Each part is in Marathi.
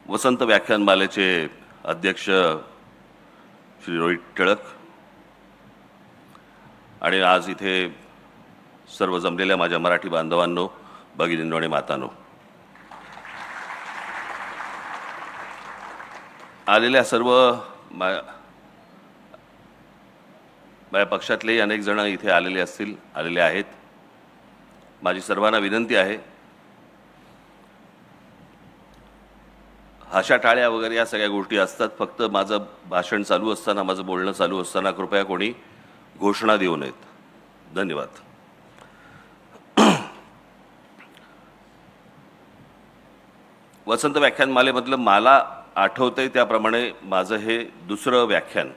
वसंत व्याख्यानमालेचे अध्यक्ष श्री रोहित टिळक आणि आज इथे सर्व जमलेल्या माझ्या मराठी बांधवांनो, भगिनींनो आणि मातांनो, आलेल्या सर्व माझ्या पक्षातलेही अनेक जण इथे आलेले आहेत. माझी सर्वांना विनंती आहे, हाशा टाळ्या वगैरे या सगळ्या गोष्टी असतात. फक्त माझं भाषण चालू असताना, माझं बोलणं चालू असताना कृपया कोणी घोषणा देऊ नयेत. धन्यवाद. वसंत व्याख्यानमालेमधलं मला आठवतंय त्याप्रमाणे माझं हे दुसरं व्याख्यान.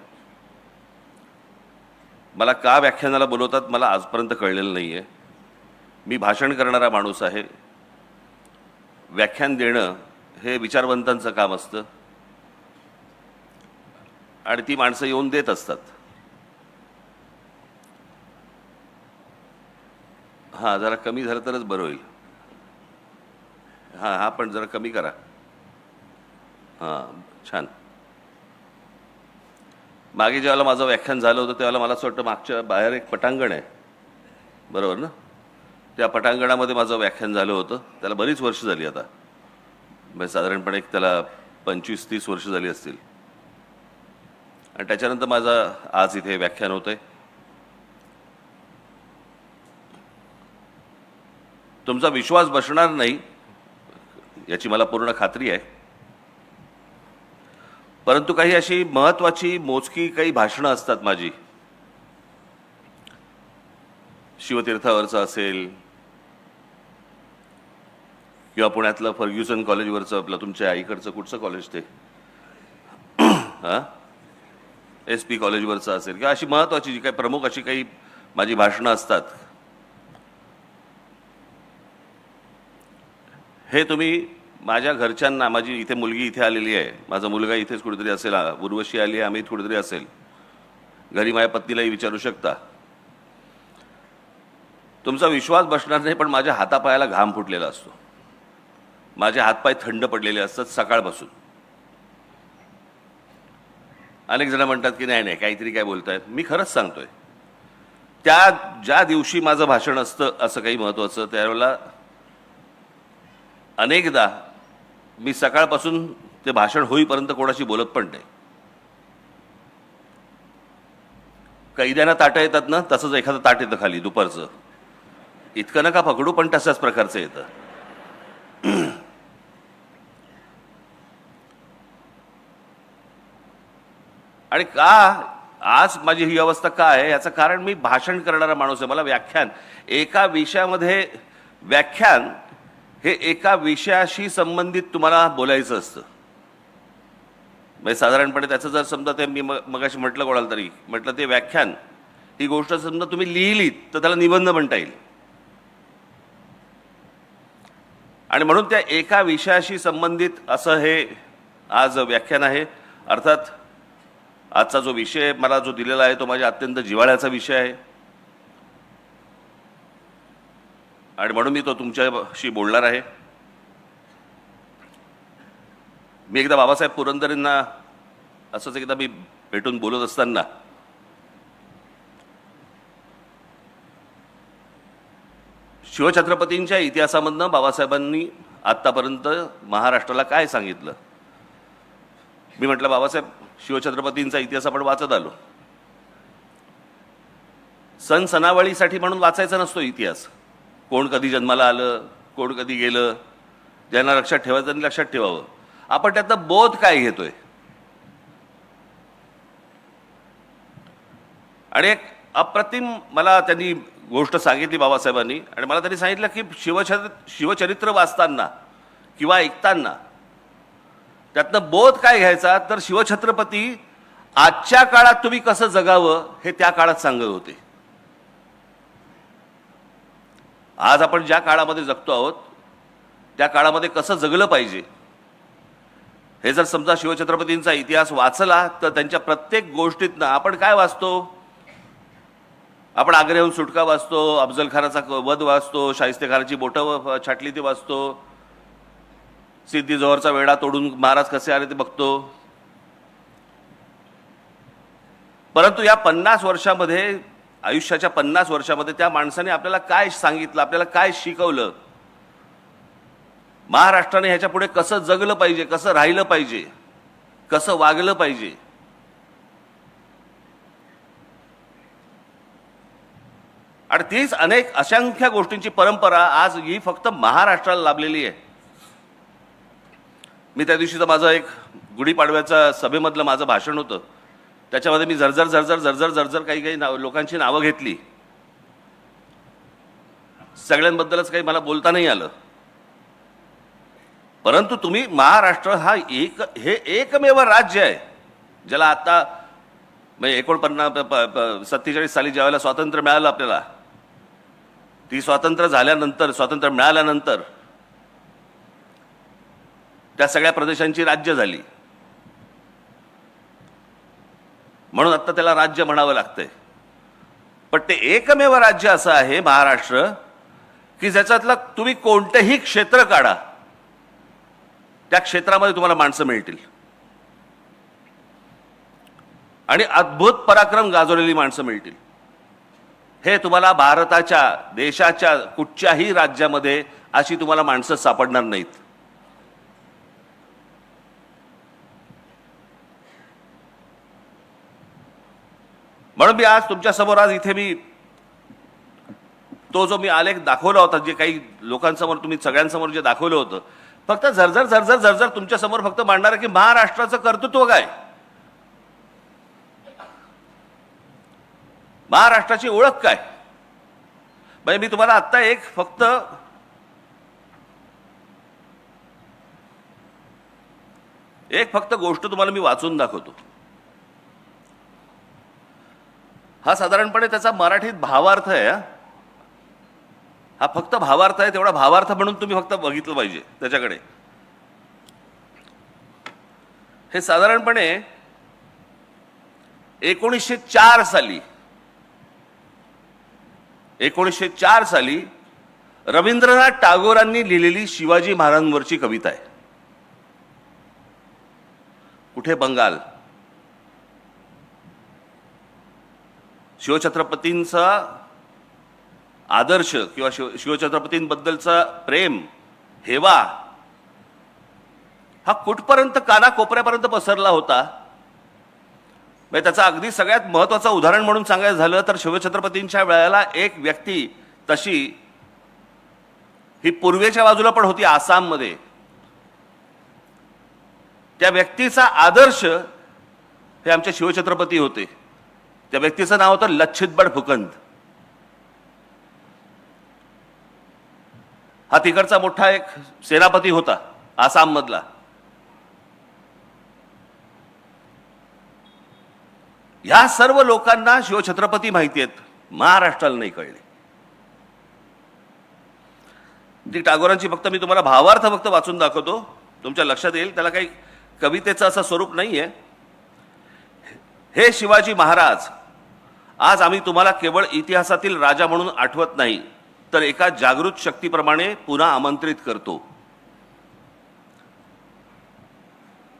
मला का व्याख्यानाला बोलवतात मला आजपर्यंत कळलेलं नाही आहे. मी भाषण करणारा माणूस आहे. व्याख्यान देणं हे विचारवंतांचं काम असतं आणि ती माणसं येऊन देत असतात. हां, जरा कमी झालं तरच बरं होईल. हां हां, पण जरा कमी करा. हां, छान. मागे जेव्हा माझं व्याख्यान झालं होतं त्यावेळेला मला असं वाटतं मागच्या बाहेर एक पटांगण आहे, बरोबर ना? त्या पटांगणामध्ये माझं व्याख्यान झालं होतं. त्याला बरीच वर्ष झाली आता, म्हणजे साधारणपणे त्याला 25-30 वर्ष झाली असतील. आणि त्याच्यानंतर माझं आज इथे व्याख्यान होतंय. तुमचा विश्वास बसणार नाही याची मला पूर्ण खात्री आहे. परंतु काही अशी महत्त्वाची मोजकी काही भाषणं असतात माझी. शिवतीर्थावरचं असेल किंवा पुण्यातलं फर्ग्युसन कॉलेजवरचं, आपलं तुमच्या आईकडचं कुठचं कॉलेज ते हां SP कॉलेजवरचं असेल, किंवा अशी महत्त्वाची जी काही प्रमुख अशी काही माझी भाषणं असतात, हे तुम्ही माझ्या घरच्यांना, माझी इथे मुलगी इथे आलेली आहे, माझा मुलगा इथेच कुठेतरी असेल, उर्वशी आली आहे, आम्ही कुठेतरी असेल, घरी माझ्या पत्नीलाही विचारू शकता. तुमचा विश्वास बसणार नाही, पण माझ्या हातापायाला घाम फुटलेला असतो. माझे हातपाय थंड पडलेले असतात सकाळपासून. अनेक जण म्हणतात की नाही काहीतरी काय बोलतायत. मी खरंच सांगतोय, ज्या दिवशी माझं भाषण असतं असं काही महत्त्वाचं, त्यावेळेला अनेकदा मी सकाळपासून ते भाषण होईपर्यंत कोणाशी बोलत पण नाही. कैद्यांना ताटं येतात ना, तसंच एखादं ताट येतं खाली दुपारचं. इतकं नका पकडू, पण तशाच प्रकारचं येतं. आणि का आज माझी ही अवस्था का आहे याचं कारण, मी भाषण करणारा माणूस आहे. मला व्याख्यान एका विषयामध्ये, व्याख्यान हे एका विषयाशी संबंधित तुम्हाला बोलायचं असतं. म्हणजे साधारणपणे त्याचं जर समजा ते मी मगाशी म्हटलं कोणाला तरी, म्हटलं ते व्याख्यान ही गोष्ट समजा तुम्ही लिहिलीत तर त्याला निबंध म्हणता येईल. आणि म्हणून त्या एका विषयाशी संबंधित असं हे आज व्याख्यान आहे. अर्थात आजचा जो विषय मला जो दिलेला आहे तो माझ्या अत्यंत जिव्हाळ्याचा विषय आहे आणि म्हणून मी तो तुमच्याशी बोलणार आहे. मी एकदा बाबासाहेब पुरंदरेंना असंच एकदा मी भेटून बोलत असताना शिवछत्रपतींच्या इतिहासामधनं बाबासाहेबांनी आत्तापर्यंत महाराष्ट्राला काय सांगितलं. मी म्हटलं, बाबासाहेब शिवछत्रपतींचा इतिहास आपण वाचत आलो. सण सणावळीसाठी म्हणून वाचायचा नसतो इतिहास. कोण कधी जन्माला आलं, कोण कधी गेलं, ज्यांना लक्षात ठेवायचं त्यांनी लक्षात ठेवावं. आपण त्यातनं बोध काय घेतोय. आणि एक अप्रतिम मला त्यांनी गोष्ट सांगितली बाबासाहेबांनी, आणि मला त्यांनी सांगितलं की शिवचरित्र वाचताना किंवा ऐकताना त्यातनं बोध काय घ्यायचा, तर शिवछत्रपती आजच्या काळात तुम्ही कसं जगावं हे त्या काळात सांगत होते. आज आपण ज्या काळामध्ये जगतो आहोत त्या काळामध्ये कसं जगलं पाहिजे हे जर समजा शिवछत्रपतींचा इतिहास वाचला तर त्यांच्या प्रत्येक गोष्टीतनं आपण काय वाचतो. आपण आग्र्याहून सुटका वाचतो, अफजल खानाचा वध वाचतो, शाहिस्तेखानाची बोटं छाटली ती वाचतो, सिद्धी जोहरचा वेढा तोडून महाराज कसे आले ते बघतो. परंतु या 50 वर्षामध्ये, आयुष्याच्या 50 वर्षामध्ये त्या माणसाने आपल्याला काय सांगितलं, आपल्याला काय शिकवलं, महाराष्ट्राने ह्याच्या पुढे कसं जगलं पाहिजे, कसं राहिलं पाहिजे, कसं वागलं पाहिजे. आणि तीच अनेक असंख्य गोष्टींची परंपरा आज ही फक्त महाराष्ट्राला लाभलेली आहे. मी त्या दिवशीचं माझं एक गुढीपाडव्याच्या सभेमधलं माझं भाषण होतं, त्याच्यामध्ये मी झरझर काही लोकांची नावं घेतली. सगळ्यांबद्दलच काही मला बोलता नाही आलं. परंतु तुम्ही महाराष्ट्र हा हे एकमेव राज्य आहे ज्याला आता म्हणजे 47 साली ज्यावेळेला स्वातंत्र्य मिळालं आपल्याला, ती स्वातंत्र्य मिळाल्यानंतर त्या सगळ्या प्रदेशांची राज्य झाली. म्हणून आता त्याला राज्य म्हणावं लागतंय. पण ते एकमेव राज्य असं आहे महाराष्ट्र की ज्याच्यातलं तुम्ही कोणतेही क्षेत्र काढा, त्या क्षेत्रामध्ये तुम्हाला माणसं मिळतील आणि अद्भुत पराक्रम गाजवलेली माणसं मिळतील. हे तुम्हाला भारताच्या देशाच्या कुठच्याही राज्यामध्ये अशी तुम्हाला माणसं सापडणार नाहीत. म्हणून मी आज तुमच्या समोर, आज इथे मी तो जो मी आलेख दाखवला होता, जे काही लोकांसमोर तुम्ही सगळ्यांसमोर जे दाखवलं होतं, फक्त झरझर तुमच्या समोर फक्त मांडणार की महाराष्ट्राचं कर्तृत्व काय, महाराष्ट्राची ओळख काय. म्हणजे मी तुम्हाला आत्ता एक फक्त गोष्ट तुम्हाला मी वाचून दाखवतो. हा साधारणपणे त्याचा मराठीत भावार्थ आहे. हा फक्त भावार्थ आहे, तेवढा भावार्थ म्हणून तुम्ही फक्त बघितलं पाहिजे त्याच्याकडे. हे साधारणपणे 1904 साली रवींद्रनाथ टागोरांनी लिहिलेली शिवाजी महाराजांवरची कविता आहे. कुठे बंगाल, शिवछत्रपतींचा आदर्श किंवा शिवछत्रपतींबद्दलचा प्रेम, हेवा हा कुठपर्यंत कानाकोपऱ्यापर्यंत पसरला होता. म्हणजे त्याचा अगदी सगळ्यात महत्त्वाचं उदाहरण म्हणून सांगायचं झालं तर शिवछत्रपतींच्या वेळेला एक व्यक्ती तशी ही पूर्वेच्या बाजूला पण होती, आसाममध्ये. त्या व्यक्तीचा आदर्श हे आमचे शिवछत्रपती होते. त्या व्यक्तीचं नाव होतं लच्छित फुकंद. हा तिकडचा मोठा एक सेनापती होता आसाम मधला. ह्या सर्व लोकांना शिवछत्रपती माहिती आहेत, महाराष्ट्राला नाही कळले. ती टागोरांची फक्त मी तुम्हाला भावार्थ फक्त वाचून दाखवतो, तुमच्या लक्षात येईल. त्याला काही कवितेचं असं स्वरूप नाहीये. हे शिवाजी महाराज, आज आम्ही तुम्हाला केवळ इतिहासातील राजा म्हणून आठवत नाही, तर एका जागृत शक्तीप्रमाणे पुन्हा आमंत्रित करतो.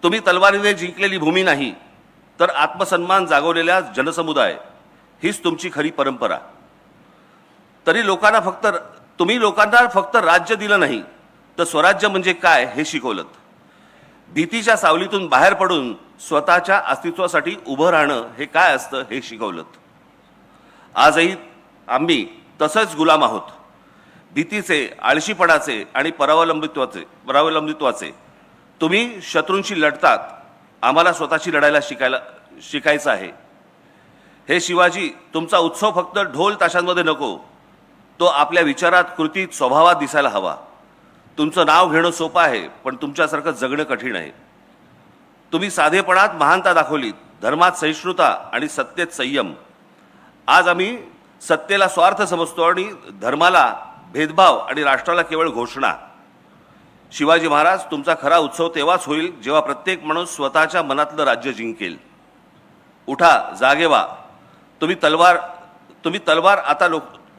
तुम्ही तलवारीने जिंकलेली भूमी नाही, तर आत्मसन्मान जागवलेल्या जनसमुदाय हीच तुमची खरी परंपरा. तरी तुम्ही लोकांना फक्त राज्य दिलं नाही, तर स्वराज्य म्हणजे काय हे शिकवलं. भीतीच्या सावलीतून बाहेर पडून स्वतःच्या अस्तित्वासाठी उभं राहणं हे काय असतं हे शिकवलं. आजही आम्ही तसंच गुलाम आहोत, भीतीचे, आळशीपणाचे आणि परावलंबित्वाचे. तुम्ही शत्रूंशी लढतात, आम्हाला स्वतःशी लढायला शिकायचं आहे. हे शिवाजी, तुमचा उत्सव फक्त ढोल ताशांमध्ये नको, तो आपल्या विचारात, कृतीत, स्वभावात दिसायला हवा. तुमचं नाव घेणं सोपं आहे, पण तुमच्यासारखं जगणं कठीण आहे. तुम्ही साधेपणात महानता दाखवलीत, धर्मात सहिष्णुता आणि सत्तेत संयम. आज आम्ही सत्तेला स्वार्थ समजतो आणि धर्माला भेदभाव आणि राष्ट्राला केवळ घोषणा. शिवाजी महाराज, तुमचा खरा उत्सव तेव्हाच होईल जेव्हा प्रत्येक माणूस स्वतःच्या मनातलं राज्य जिंकेल. उठा, जागे व्हा.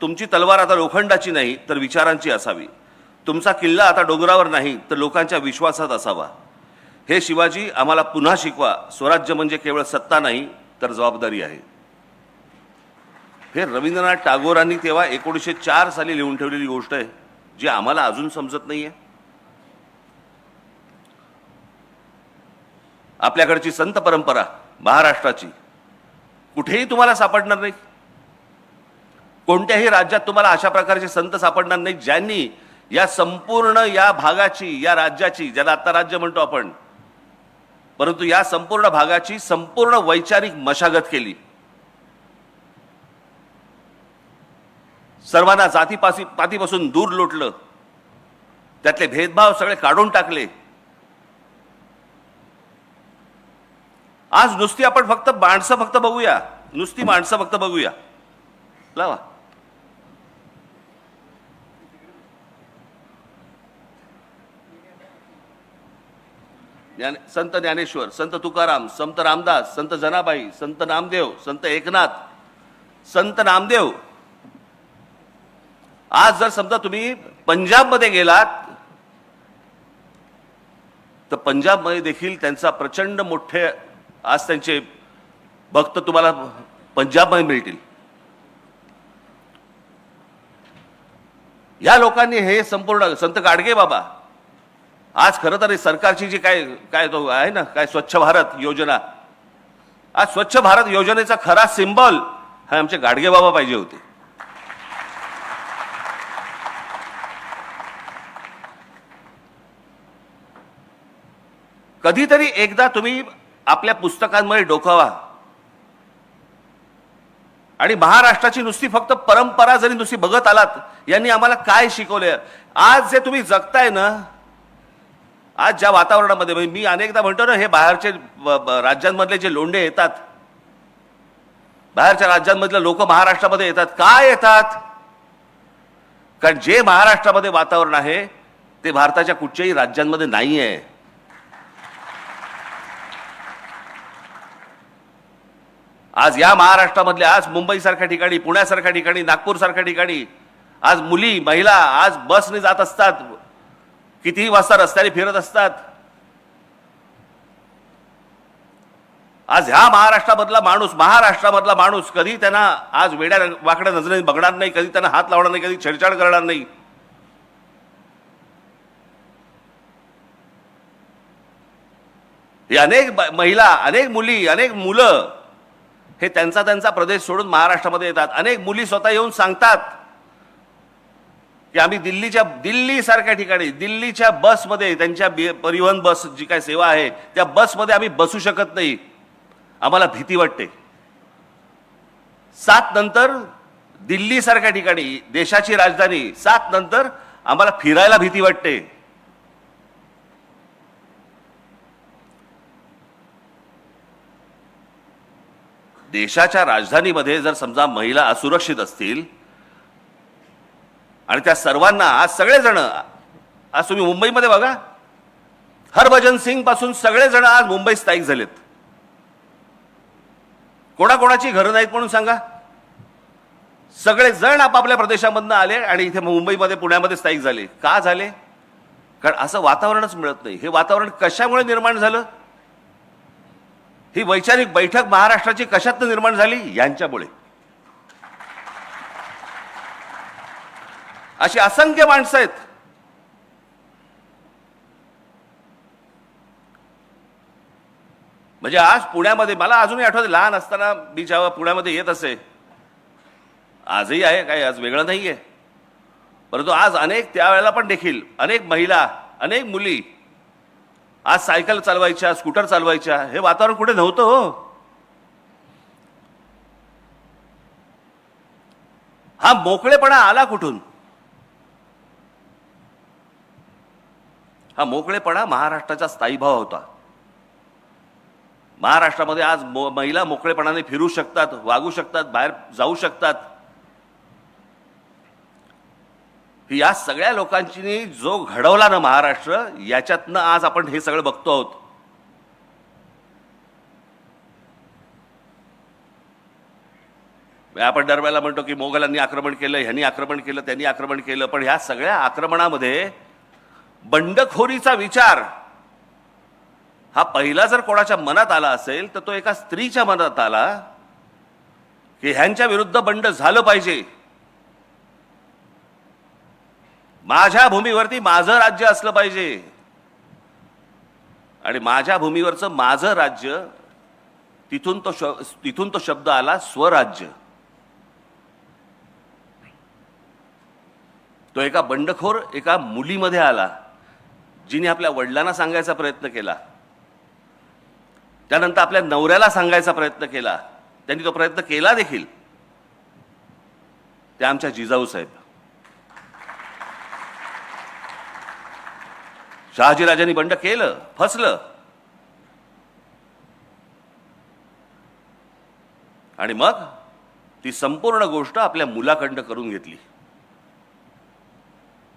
तुमची तलवार आता लोखंडाची नाही, तर विचारांची असावी. तुमचा किल्ला आता डोंगरावर नाही तर लोकांच्या विश्वासात असावा. हे शिवाजी आम्हाला पुन्हा शिकवा. स्वराज्य म्हणजे केवळ सत्ता नाही तर जबाबदारी आहे. हे रवींद्रनाथ टागोरांनी तेव्हा 1904 साली लिहून ठेवलेली गोष्ट आहे, जी आम्हाला अजून समजत नाहीये. आपल्याकडची संत परंपरा महाराष्ट्राची कुठेही तुम्हाला सापडणार नाही. कोणत्याही राज्यात तुम्हाला अशा प्रकारचे संत सापडणार नाही ज्यांनी या संपूर्ण या भागाची, या राज्याची, ज्याला आता राज्य म्हणतो आपण, परंतु या संपूर्ण भागाची संपूर्ण वैचारिक मशागत केली. सर्वांना जातीपातीपासून दूर लोटलं, त्यातले भेदभाव सगळे काढून टाकले. आज नुसती आपण फक्त माणसं फक्त बघूया, नुसती माणसं फक्त बघूया. लावा. संत ज्ञानेश्वर, संत तुकाराम, संत रामदास, संत जनाबाई, संत नामदेव, संत एकनाथ, संत नामदेव. आज जर समजा तुम्ही पंजाबमध्ये गेलात तर पंजाबमध्ये देखील त्यांचा प्रचंड मोठे आज त्यांचे भक्त तुम्हाला पंजाबमध्ये मिळतील. या लोकांनी हे संपूर्ण संत गाडगे बाबा, आज खरं तर सरकारची जी काय तो आहे ना, काय स्वच्छ भारत योजना, आज स्वच्छ भारत योजनेचा खरा सिंबल हा आमचे गाडगे बाबा पाहिजे होते. कधीतरी एकदा तुम्ही आपल्या पुस्तकांमध्ये डोकावा आणि महाराष्ट्राची नुसती फक्त परंपरा जरी नुसती बघत आलात, यांनी आम्हाला काय शिकवले. आज जे तुम्ही जगताय ना, आज ज्या वातावरणामध्ये, मी अनेकदा म्हणतो ना, हे बाहेरचे राज्यांमधले जे लोंढे येतात, बाहेरच्या राज्यांमधले लोक महाराष्ट्रामध्ये येतात. काय येतात? कारण जे महाराष्ट्रामध्ये वातावरण आहे ते भारताच्या कुठच्याही राज्यांमध्ये नाही आहे. आज या महाराष्ट्रामधल्या, आज मुंबईसारख्या ठिकाणी, पुण्यासारख्या ठिकाणी, नागपूरसारख्या ठिकाणी आज मुली, महिला आज बसने जात असतात, कितीही वाजता रस्त्याने फिरत असतात. आज ह्या महाराष्ट्रामधला माणूस कधी त्यांना आज वेड्या वाकड्या नजरेने बघणार नाही, कधी त्यांना हात लावणार नाही, कधी छेडछाड करणार नाही. हे अनेक महिला, अनेक मुली, अनेक मुलं हे त्यांचा प्रदेश सोडून महाराष्ट्रामध्ये येतात. अनेक मुली स्वतः येऊन सांगतात की आम्ही दिल्लीसारख्या ठिकाणी, दिल्लीच्या बसमध्ये, त्यांच्या परिवहन बस जी काय सेवा आहे त्या बसमध्ये आम्ही बसू शकत नाही, आम्हाला भीती वाटते. 7 नंतर दिल्लीसारख्या ठिकाणी, देशाची राजधानी, 7 नंतर आम्हाला फिरायला भीती वाटते. देशाच्या राजधानीमध्ये जर समजा महिला असुरक्षित असतील आणि त्या सर्वांना, आज सगळेजण, आज तुम्ही मुंबईमध्ये बघा, हरभजन सिंग पासून सगळेजण आज मुंबईत स्थायिक झालेत. कोणाकोणाची घरं नाहीत म्हणून सांगा, सगळेजण आपापल्या प्रदेशामधनं आले आणि इथे मुंबईमध्ये, पुण्यामध्ये स्थायिक झाले. का झाले? कारण असं वातावरणच मिळत नाही. हे वातावरण कशामुळे निर्माण झालं? ही वैचारिक बैठक महाराष्ट्राची कशातनं निर्माण झाली? यांच्यामुळे. अशी असंख्य माणसं आहेत. म्हणजे आज पुण्यामध्ये, मला अजूनही आठवते, लहान असताना मी जेव्हा पुण्यामध्ये येत असे, आजही आहे, काही आज वेगळं नाहीये, परंतु आज अनेक, त्यावेळेला पण देखील अनेक महिला, अनेक मुली आज सायकल चालवायच्या, स्कूटर चालवायच्या. हे वातावरण कुठे नव्हतं हो. हा मोकळेपणा आला कुठून? हा मोकळेपणा महाराष्ट्राचा स्थायीभाव होता. महाराष्ट्रामध्ये आज महिला मोकळेपणाने फिरू शकतात, वागू शकतात, बाहेर जाऊ शकतात. या सगळ्या लोकांची जो घडवला ना महाराष्ट्र, याच्यातनं आज आपण हे सगळं बघतो आहोत. आपण दरवेळेला म्हणतो की मोगलांनी आक्रमण केलं, ह्यांनी आक्रमण केलं, त्यांनी आक्रमण केलं, पण ह्या सगळ्या आक्रमणामध्ये बंडखोरीचा विचार हा पहिला जर कोणाच्या मनात आला असेल तर तो एका स्त्रीच्या मनात आला की ह्यांच्या विरुद्ध बंड झालं पाहिजे, माझ्या भूमीवरती माझं राज्य असलं पाहिजे, आणि माझ्या भूमीवरचं माझं राज्य, तिथून तो शब्द आला स्वराज्य. तो एका बंडखोर एका मुलीमध्ये आला जिने आपल्या वडिलांना सांगायचा प्रयत्न केला, त्यानंतर आपल्या नवऱ्याला सांगायचा प्रयत्न केला, त्यांनी तो प्रयत्न केला देखील. त्या आमच्या जिजाऊ साहेब. शहाजीराजांनी बंड केलं, फसलं, आणि मग ती संपूर्ण गोष्ट आपल्या मुलाकडनं करून घेतली.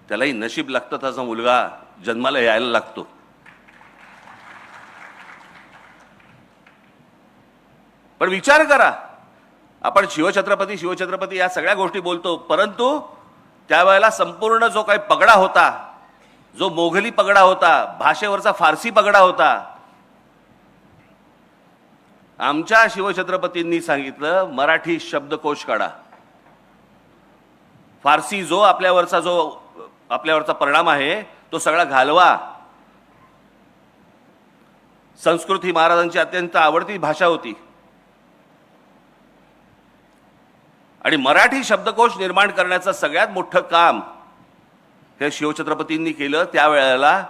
त्यालाही नशीब लागतं, त्याचा मुलगा जन्माला यायला लागतो. पण विचार करा, आपण शिवछत्रपती शिवछत्रपती या सगळ्या गोष्टी बोलतो, परंतु त्यावेळेला संपूर्ण जो काही पगडा होता, जो मोघली पगडा होता, भाषेवरचा फारसी पगडा होता, आमच्या शिवछत्रपतींनी सांगितलं मराठी शब्दकोश काढा. फारसी जो आपल्यावरचा परिणाम आहे तो सगळा घालवा. संस्कृत ही महाराजांची अत्यंत आवडती भाषा होती, आणि मराठी शब्दकोश निर्माण करण्याचं सगळ्यात मोठं काम हे शिवछत्रपतींनी केलं. त्यावेळेला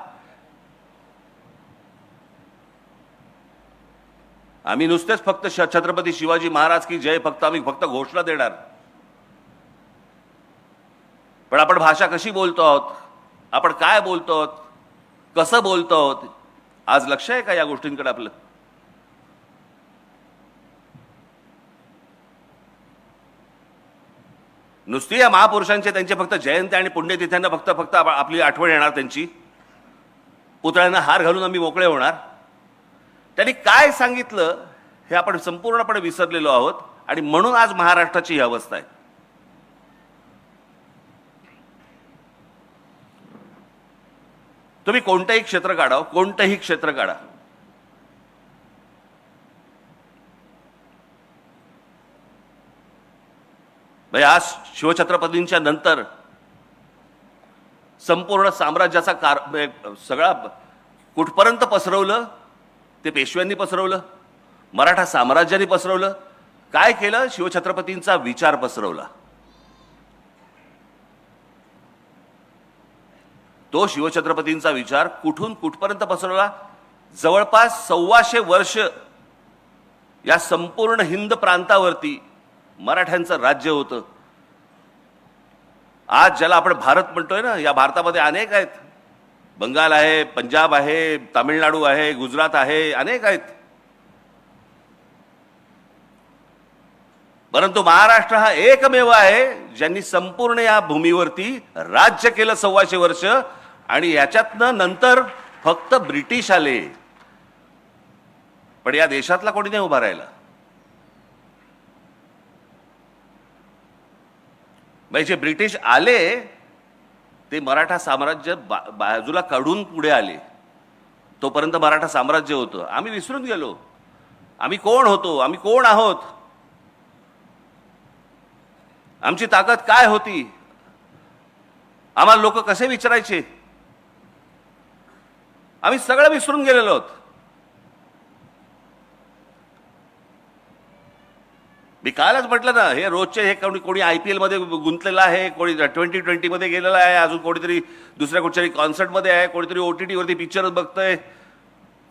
आम्ही नुसतेच फक्त छत्रपती शिवाजी महाराज की जय आम्ही फक्त घोषणा देणार, पण आपण भाषा कशी बोलतो आहोत, आपण काय बोलतो आहोत, कसं बोलतो आहोत, आज लक्ष आहे का या गोष्टींकडे आपलं? नुसती या महापुरुषांचे त्यांचे फक्त जयंती आणि पुण्यतिथ्यांना फक्त आपली आठवण येणार, त्यांची पुतळ्यांना हार घालून आम्ही मोकळे होणार. त्यांनी काय सांगितलं हे आपण संपूर्णपणे विसरलेलो आहोत, आणि म्हणून आज महाराष्ट्राची ही अवस्था आहे. तुम्ही कोणतंही क्षेत्र काढा, कोणतंही क्षेत्र काढा, आज शिवछत्रपतींच्या नंतर संपूर्ण साम्राज्याचा सगळा कुठपर्यंत पसरवलं ते पेशव्यांनी पसरवलं, मराठा साम्राज्याने पसरवलं. काय केलं? शिवछत्रपतींचा विचार पसरवला. तो शिवछत्रपतींचा विचार कुठून कुठपर्यंत पसरवला? जवळपास 125 वर्ष या संपूर्ण हिंद प्रांतावरती मराठ्यांचं राज्य होतं. आज ज्याला आपण भारत म्हणतोय ना, या भारतामध्ये अनेक आहेत. बंगाल आहे, पंजाब आहे, तामिळनाडू आहे, गुजरात आहे, अनेक आहेत. परंतु महाराष्ट्र हा एकमेव आहे ज्यांनी संपूर्ण या भूमीवरती राज्य केलं 125 वर्ष, आणि याच्यातनं नंतर फक्त ब्रिटिश आले, पण या देशातला कोणी नाही उभा राहिला. जे ब्रिटिश आले ते मराठा साम्राज्य बाजूला काढून पुढे आले. तोपर्यंत मराठा साम्राज्य होतं. आम्ही विसरून गेलो आम्ही कोण होतो, आम्ही कोण आहोत, आमची ताकद काय होती, आम्हाला लोक कसे विचारायचे, आम्ही सगळं विसरून गेलेलो आहोत. मी कालच म्हटलं ना, हे रोजचे हे कोणी IPL मध्ये गुंतलेला आहे, कोणी 2020 मध्ये गेलेला आहे, अजून कोणीतरी दुसऱ्या कुठच्याही कॉन्सर्टमध्ये आहे, कोणीतरी OTT वरती पिक्चर बघतोय,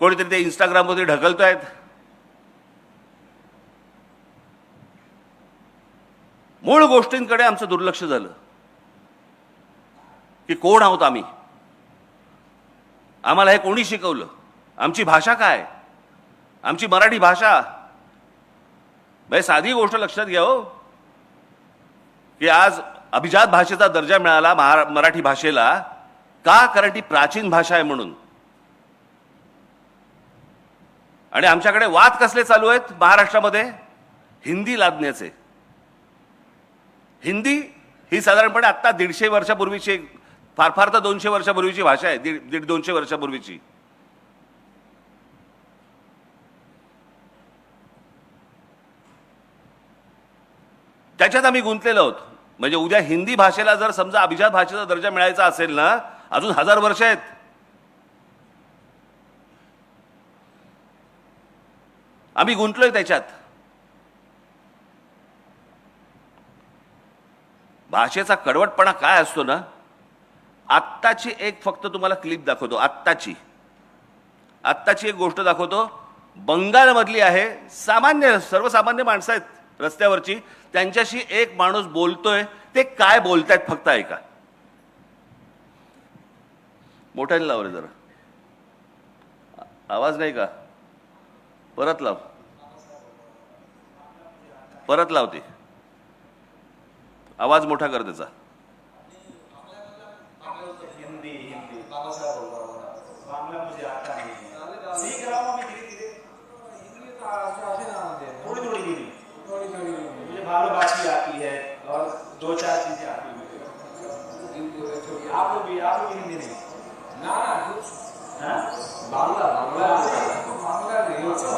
कोणीतरी ते इंस्टाग्राम मध्ये ढकलतोय. मूळ गोष्टींकडे आमचं दुर्लक्ष झालं की कोण आहोत आम्ही, आम्हाला हे कोणी शिकवलं, आमची भाषा काय, आमची मराठी भाषा. साधी गोष्ट लक्षात घ्या हो, की आज अभिजात भाषेचा दर्जा मिळाला मराठी भाषेला का? कारण ती प्राचीन भाषा आहे म्हणून. आणि आमच्याकडे वाद कसले चालू आहेत महाराष्ट्रामध्ये? हिंदी लादण्याचे. हिंदी ही साधारणपणे आत्ता 150 वर्षापूर्वीची, फार फार तर 200 वर्षापूर्वीची भाषा आहे, 150-200 वर्षापूर्वीची. त्याच्यात आम्ही गुंतलेलो आहोत. म्हणजे उद्या हिंदी भाषेला जर समजा अभिजात भाषेचा दर्जा मिळायचा असेल ना, अजून 1000 वर्ष आहेत. आम्ही गुंतलोय त्याच्यात. भाषेचा कडवटपणा काय असतो ना, आत्ताची एक फक्त तुम्हाला क्लिप दाखवतो. आत्ताची एक गोष्ट दाखवतो. बंगालमधली आहे. सामान्य सर्वसामान्य माणसं आहेत रस्त्यावरची, त्यांच्याशी एक माणूस बोलतोय. ते काय बोलतायत फक्त ऐका. मोठ्याने लाव रे जरा, आवाज नाही का? परत लाव, परत लावते. आवाज मोठा कर त्याचा. हिंदी हिंदी बांग्ला मुझे आता नहीं है, सीख रहा हूँ मैं धीरे धीरे. हिंदी तो आते ना आते, थोड़ी थोड़ी हिंदी, थोड़ी थोड़ी मुझे भालोबाची आती है और 2-4 चीजें आती है. आप लोग भी हिंदी नहीं ना ना, बांग्ला बांग्ला बांग्ला नहीं होता.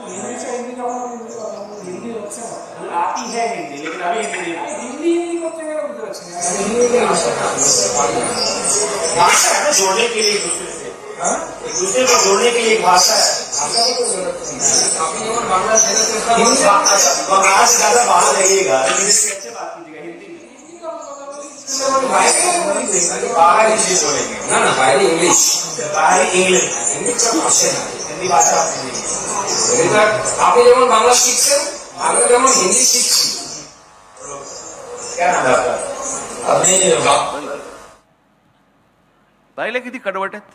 हिंदी से हिंदी का हिंदी आती है हिंदी, लेकिन अभी हिंदी नहीं. हिंदी करते हैं भाषा है ना, जोड़ने के लिए एक दूसरे को जोड़ने के लिए एक भाषा है. बांग्ला से ज्यादा बाहर लगेगा, लेकिन इससे अच्छे बात कीजिएगा हिंदी में. बाहर इंग्लिश बोलेंगे ना, बाहर इंग्लिश, हिंदी भाषा আপনি যেমন বাংলা শিখছেন, আমরা যেমন হিন্দি শিখছি. क्या नाम है आपका? अपने पाहिले किती कडवट आहेत.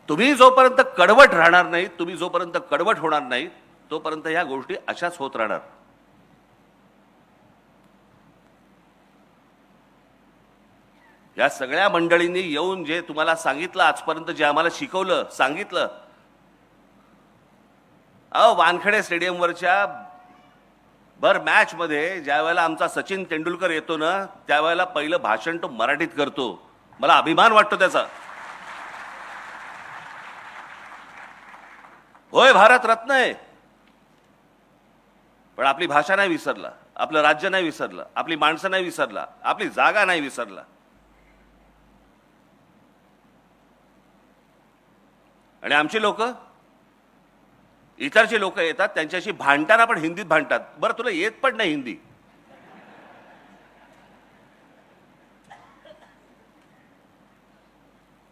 तुम्ही जोपर्यंत कडवट राहणार नाही, तुम्ही जोपर्यंत कडवट होणार नाही, तोपर्यंत ह्या गोष्टी अशाच होत राहणार. या सगळ्या मंडळींनी येऊन जे तुम्हाला सांगितलं आजपर्यंत, जे आम्हाला शिकवलं, सांगितलं. वानखेडे स्टेडियमवरच्या भर मॅच मध्ये ज्या वेळेला आमचा सचिन तेंडुलकर येतो ना, त्यावेळेला पहिलं भाषण तो मराठीत करतो. मला अभिमान वाटतो त्याचा. होय, भारत रत्न आहे, पण आपली भाषा नाही विसरला, आपलं राज्य नाही विसरलं, आपली माणसं नाही विसरला, आपली जागा नाही विसरला. आणि आमची लोक, इतरचे लोक येतात, त्यांच्याशी भांडताना पण हिंदीत भांडतात. बरं, तुला येत पण नाही हिंदी.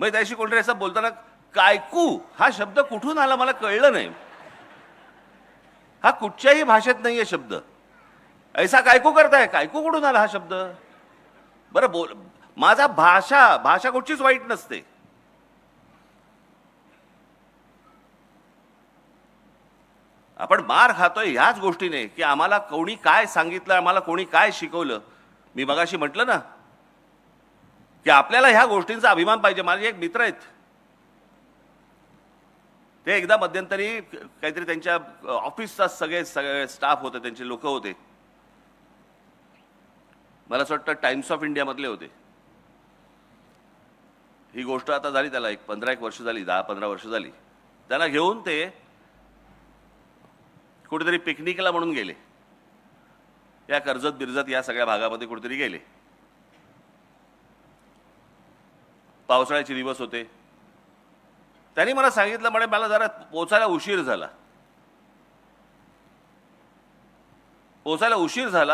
मग त्याशी कोणतरी असं बोलताना कायकू हा शब्द कुठून आला मला कळलं नाही. हा कुठच्याही भाषेत नाहीये शब्द. ऐसा कायकू करताय, कायकू कुठून आला हा शब्द? बरं बोल, माझा भाषा कुठचीच वाईट नसते. आपण मार खातोय ह्याच गोष्टीने की आम्हाला कोणी काय सांगितलं, आम्हाला कोणी काय शिकवलं. मी मगाशी म्हटलं ना की आपल्याला ह्या गोष्टींचा अभिमान पाहिजे. माझे एक मित्र आहेत, ते एकदा मध्यंतरी काहीतरी त्यांच्या ऑफिसचा सगळे स्टाफ होते, त्यांचे लोक होते, मला असं वाटतं टाइम्स ऑफ इंडिया मधले होते. ही गोष्ट आता झाली त्याला 15-1 वर्ष झाली, 10-15 वर्ष झाली. त्यांना घेऊन ते कुठेतरी पिकनिकला म्हणून गेले. या कर्जत बिरजत या सगळ्या भागामध्ये कुठेतरी गेले. पावसाळ्याचे दिवस होते. त्यांनी मला सांगितलं, म्हणे मला जरा पोचायला उशीर झाला.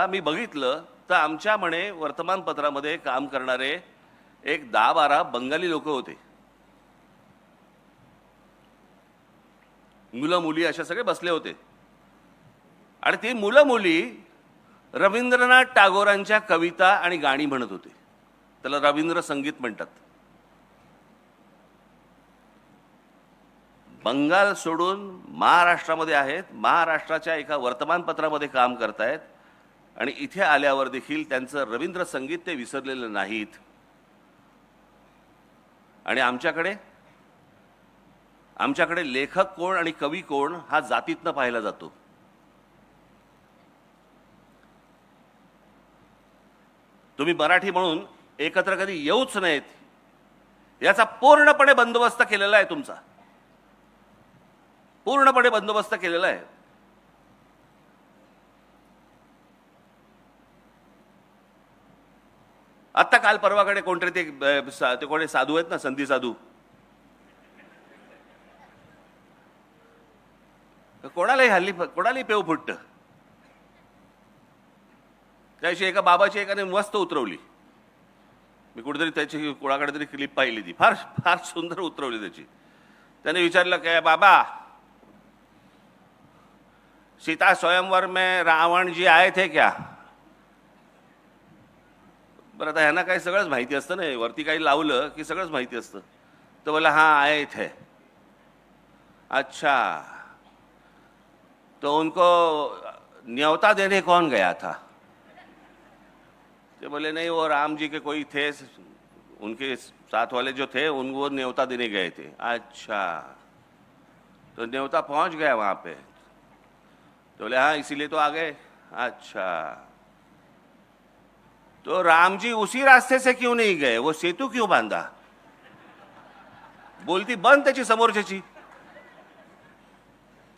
मी बघितलं तर आमच्या म्हणे वर्तमानपत्रामध्ये काम करणारे एक 10-12 बंगाली लोक होते. मुलं मुली अशा सगळे बसले होते. आणि ती मुलं मुली रवींद्रनाथ टागोरांच्या कविता आणि गाणी म्हणत होते. त्याला रवींद्र संगीत म्हणतात. बंगाल सोडून महाराष्ट्रामध्ये आहेत, महाराष्ट्राच्या एका वर्तमानपत्रामध्ये काम करतायत आणि इथे आल्यावर देखील त्यांचं रवींद्र संगीत ते विसरलेलं नाहीत. आणि आमच्याकडे लेखक कोण आणि कवी कोण हा जातीतनं पाहिला जातो. तुम्ही मराठी म्हणून एकत्र कधी येऊच नाहीत याचा पूर्णपणे बंदोबस्त केलेला आहे तुमचा, पूर्णपणे बंदोबस्त केलेला आहे. आत्ता काल परवाकडे कोणतरी ते कोणी साधू आहेत ना, संधी साधू, कोणालाही हल्ली कोणालाही पेव फुटतं. त्याशी एका बाबाची एकाने मस्त उतरवली. मी कुठेतरी त्याची कोणाकडे तरी क्लिप पाहिली, ती फार फार सुंदर उतरवली त्याची. त्याने विचारलं काय बाबा, सीता स्वयंवर में रावण जी आए थे क्या? बरं, आता ह्यांना काही सगळंच माहिती असतं ना, वरती काही लावलं की सगळंच माहिती असतं. तर बोला हाँ आए थे. अच्छा, तो उनको न्योता देने कौन गया था? तो बोले नहीं, वो राम जी के कोई थे, उनके साथ वाले जो थे उनको न्योता देने गए थे. अच्छा, तो न्योता पहुंच गया वहां पे? तो बोले हाँ, इसीलिए तो आ गए. अच्छा, तो राम जी उसी रास्ते से क्यों नहीं गए? वो सेतु क्यों बांधा? बोलती बंद त्याची समोरच्याची.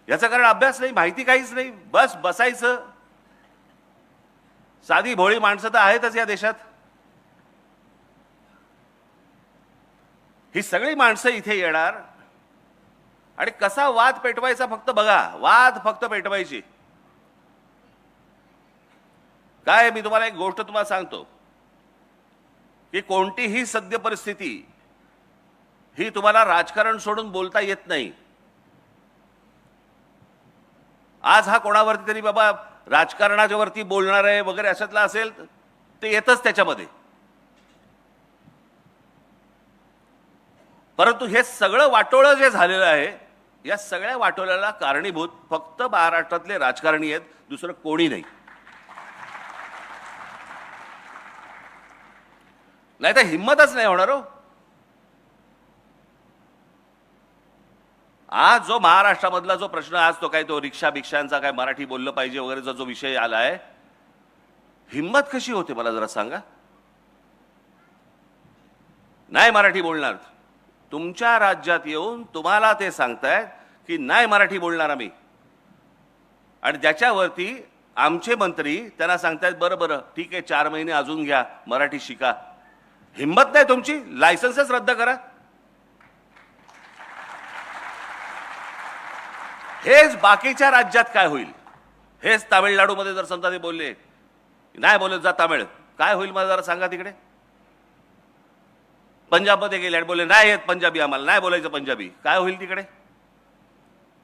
याचा कारण अभ्यास नाही, माहिती काहीच नाही, बस बसायचं. साधी भोळी माणसं तर आहेतच या देशात. ही सगळी माणसं इथे येणार आणि कसा वाद पेटवायचा फक्त बघा, वाद फक्त पेटवायची. काय, मी तुम्हाला एक गोष्ट तुम्हाला सांगतो की कोणतीही सद्य परिस्थिती ही तुम्हाला राजकारण सोडून बोलता येत नाही. आज हा कोणावरती तरी बाबा राजकारणाच्या वरती बोलणार आहे वगैरे अशातला असेल ते येतच त्याच्यामध्ये. परंतु हे सगळं वाटोळं जे झालेलं आहे, या सगळ्या वाटोळ्याला कारणीभूत फक्त महाराष्ट्रातले राजकारणी आहेत, दुसरं कोणी नाही. नाही तर हिंमतच नाही होणार हो. आज जो महाराष्ट्रामधला जो प्रश्न, आज तो काय तो रिक्षा भिक्षांचा काय मराठी बोललं पाहिजे वगैरेचा जो विषय आलाय, हिंमत कशी होते मला जरा सांगा. नाही मराठी बोलणार. तुमच्या राज्यात येऊन तुम्हाला ते सांगतायत की नाही मराठी बोलणार आम्ही, आणि त्याच्यावरती आमचे मंत्री त्यांना सांगतायत बरं बरं ठीक आहे 4 महिने अजून घ्या, मराठी शिका. हिंमत नाही तुमची, लायसन्सच रद्द करा. हेच बाकीच्या राज्यात काय होईल? हेच तामिळनाडूमध्ये जर समजा ते बोलले नाही बोलत जा तामिळ, काय होईल मला जरा सांगा तिकडे. पंजाबमध्ये गेले आणि बोलले नाही येत पंजाबी, आम्हाला नाही बोलायचं पंजाबी, काय होईल तिकडे.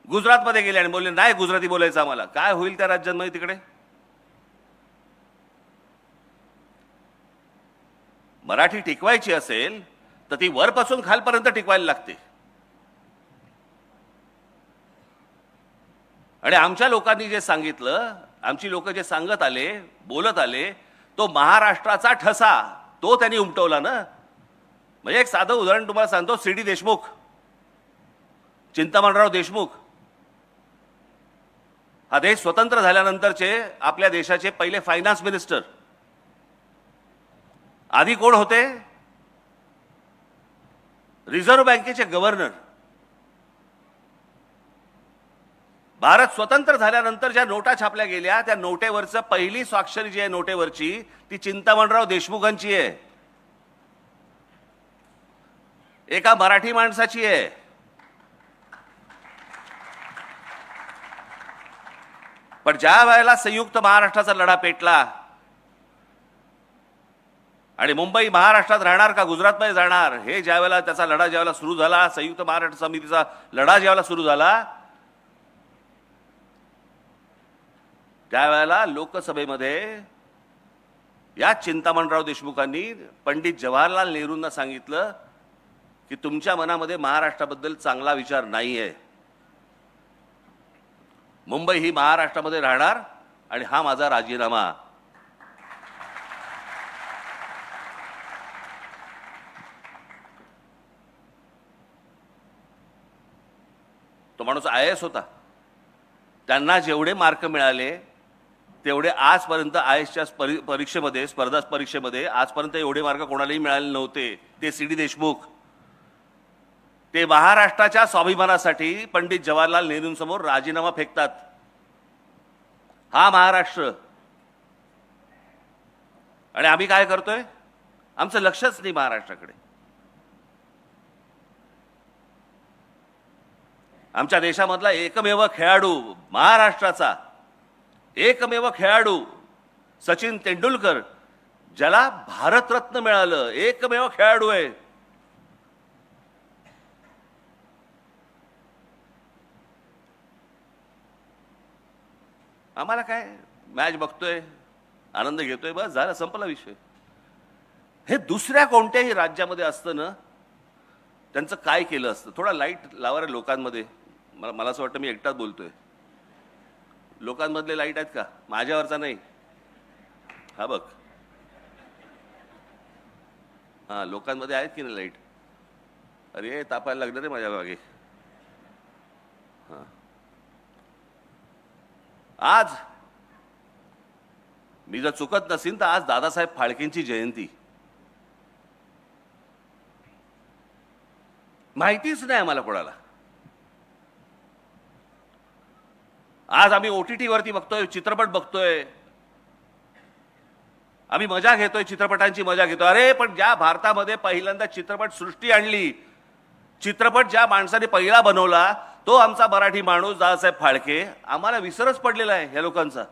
गुजरातमध्ये गेले आणि बोलले नाही गुजराती बोलायचं आम्हाला, काय होईल त्या राज्यांमध्ये तिकडे. मराठी टिकवायची असेल तर ती वरपासून खालपर्यंत टिकवायला लागते. आणि आमच्या लोकांनी जे सांगितलं, आमची लोक जे सांगत आले, बोलत आले, तो महाराष्ट्राचा ठसा तो त्यांनी उमटवला ना. म्हणजे एक साधं उदाहरण तुम्हाला सांगतो. सी डी देशमुख, चिंतामणराव देशमुख, हा देश स्वतंत्र झाल्यानंतरचे आपल्या देशाचे पहिले फायनान्स मिनिस्टर. आधी कोण होते? रिझर्व्ह बँकेचे गव्हर्नर. भारत स्वतंत्र झाल्यानंतर ज्या नोटा छापल्या गेल्या त्या नोटेवरचं पहिली स्वाक्षरी जी आहे नोटेवरची ती चिंतामणराव देशमुखांची आहे, एका मराठी माणसाची आहे. पण ज्या वेळेला संयुक्त महाराष्ट्राचा लढा पेटला आणि मुंबई महाराष्ट्रात राहणार का गुजरातमध्ये जाणार हे ज्यावेळेला त्याचा लढा ज्यावेळेला सुरू झाला, संयुक्त महाराष्ट्र समितीचा लढा ज्यावेळेला सुरू झाला, त्यावेळेला लोकसभेमध्ये या चिंतामणराव देशमुखांनी पंडित जवाहरलाल नेहरूंना सांगितलं की तुमच्या मनामध्ये महाराष्ट्राबद्दल चांगला विचार नाहीये, मुंबई ही महाराष्ट्रामध्ये राहणार आणि हा माझा राजीनामा. तो माणूस IAS होता. त्यांना जेवढे मार्क मिळाले तेवढे आजपर्यंत IASच्या परीक्षेमध्ये, स्पर्धा परीक्षेमध्ये आजपर्यंत एवढे मार्क कोणालाही मिळाले नव्हते. ते CD देशमुख, ते महाराष्ट्राच्या स्वाभिमानासाठी पंडित जवाहरलाल नेहरूंसमोर राजीनामा फेकतात. हा महाराष्ट्र. आणि आम्ही काय करतोय? आमचं लक्षच नाही महाराष्ट्राकडे. आमच्या देशामधला एकमेव खेळाडू, महाराष्ट्राचा एकमेव खेळाडू सचिन तेंडुलकर, ज्याला भारतरत्न मिळालं, एकमेव खेळाडू आहे. आम्हाला काय, मॅच बघतोय, आनंद घेतोय, बस झालं, संपला विषय. हे दुसऱ्या कोणत्याही राज्यामध्ये असतं ना, त्यांचं काय केलं असतं. थोडा लाईट लावा रे लोकांमध्ये. मला असं वाटतं मी एकटाच बोलतोय. लोकांमधले लाईट आहेत का? माझ्यावरचा नाही. हा बघ, हा लोकांमध्ये आहेत की नाही लाईट? अरे तापायला लागलं रे माझ्या मागे. हा, आज मी जर चुकत नसीन तर आज दादासाहेब फाळकेंची जयंती. माहितीच नाही आम्हाला कोणाला. आज आम्ही OTT वरती बघतोय, चित्रपट बघतोय, आम्ही मजा घेतोय, चित्रपटांची मजा घेतोय. अरे पण ज्या भारतामध्ये पहिल्यांदा चित्रपट सृष्टी आणली, चित्रपट ज्या माणसाने पहिला बनवला, तो आमचा मराठी माणूस दादासाहेब फाळके. आम्हाला विसरच पडलेला आहे या लोकांचा.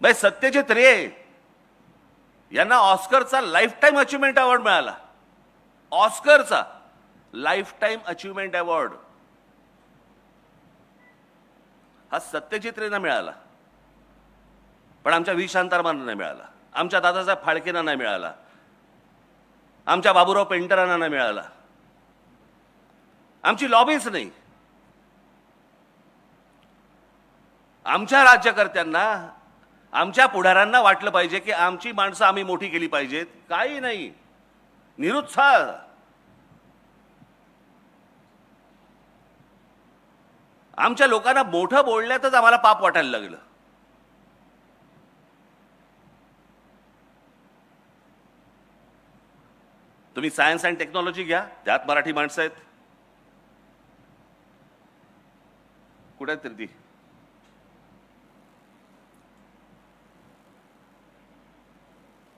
सत्यजित रे यांना ऑस्करचा लाईफ टाईम अचिव्हमेंट अवॉर्ड मिळाला. ऑस्करचा लाईफ टाईम अचिव्हमेंट अवॉर्ड हा सत्यजित रेंना मिळाला, पण आमच्या व्ही शांतारामांना नाही मिळाला, आमच्या दादासाहेब फाळकेंना नाही मिळाला, आमच्या बाबूराव पेंटरांना नाही मिळाला. आमची लॉबीच नाही. आमच्या राज्यकर्त्यांना, आमच्या पुढाऱ्यांना वाटलं पाहिजे की आमची माणसं आम्ही मोठी केली पाहिजेत. काही नाही, निरुत्साह. आमच्या लोकांना मोठं बोलण्यातच आम्हाला पाप वाटायला लागलं. तुम्ही सायन्स अँड टेक्नॉलॉजी घ्या, त्यात मराठी माणसं आहेत. कुठे आहेत ती?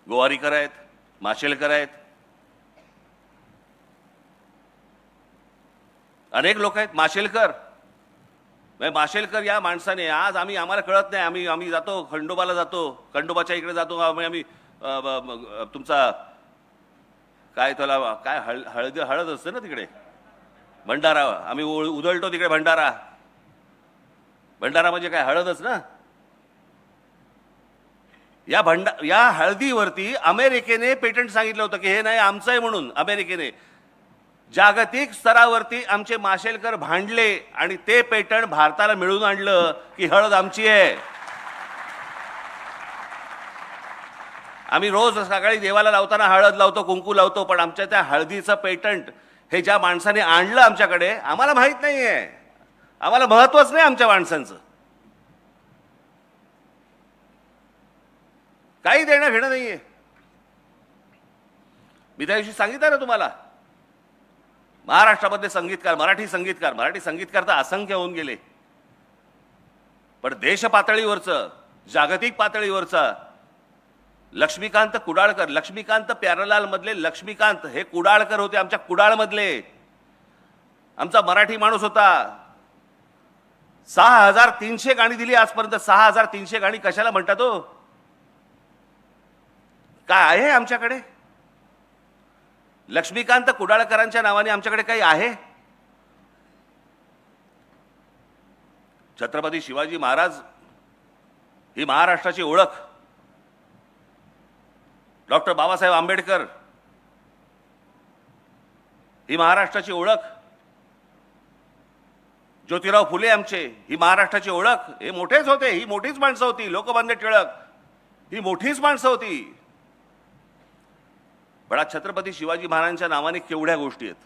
गोवारीकर आहेत, माशेलकर आहेत, अनेक लोक आहेत. माशेलकर या माणसाने आज आम्हाला कळत नाही, आम्ही जातो खंडोबाला, जातो खंडोबाच्या इकडे जातो, आम्ही तुमचा काय त्याला काय हळद असते ना तिकडे, भंडारा, आम्ही उधळतो तिकडे भंडारा. भंडारा म्हणजे काय? हळदच ना. या हळदीवरती अमेरिकेने पेटंट सांगितलं होतं की हे नाही आमचं आहे म्हणून. अमेरिकेने जागतिक स्तरावरती आमचे माशेलकर भांडले आणि ते पेटंट भारताला मिळवून आणलं की हळद आमची आहे. आम्ही रोज सकाळी देवाला लावताना हळद लावतो, कुंकू लावतो, पण आमच्या त्या हळदीचं पेटंट हे ज्या माणसाने आणलं आमच्याकडे, आम्हाला माहित नाहीये. आम्हाला महत्वच नाही आमच्या माणसांचं. काही देणं घेणं नाहीये. मी त्या दिवशी सांगितलं ना तुम्हाला, महाराष्ट्रामधले संगीतकार, मराठी संगीतकार तर असंख्य होऊन गेले, पण देश पातळीवरचं, जागतिक पातळीवरचं लक्ष्मीकांत कुडाळकर, लक्ष्मीकांत प्यारलाल मधले लक्ष्मीकांत हे कुडाळकर होते. आमच्या कुडाळमधले आमचा मराठी माणूस होता. 6300 गाणी दिली आजपर्यंत. 6300 गाणी कशाला म्हणतात हो? काय आहे आमच्याकडे? लक्ष्मीकांत कुडाळकरांच्या नावाने आमच्याकडे काही आहे? छत्रपती शिवाजी महाराज ही महाराष्ट्राची ओळख. डॉक्टर बाबासाहेब आंबेडकर ही महाराष्ट्राची ओळख. ज्योतिराव फुले आमचे ही महाराष्ट्राची ओळख. हे मोठेच होते, ही मोठीच माणसं होती. लोकमान्य टिळक ही मोठीच माणसं होती. पण आज छत्रपती शिवाजी महाराजांच्या नावाने केवढ्या गोष्टी आहेत.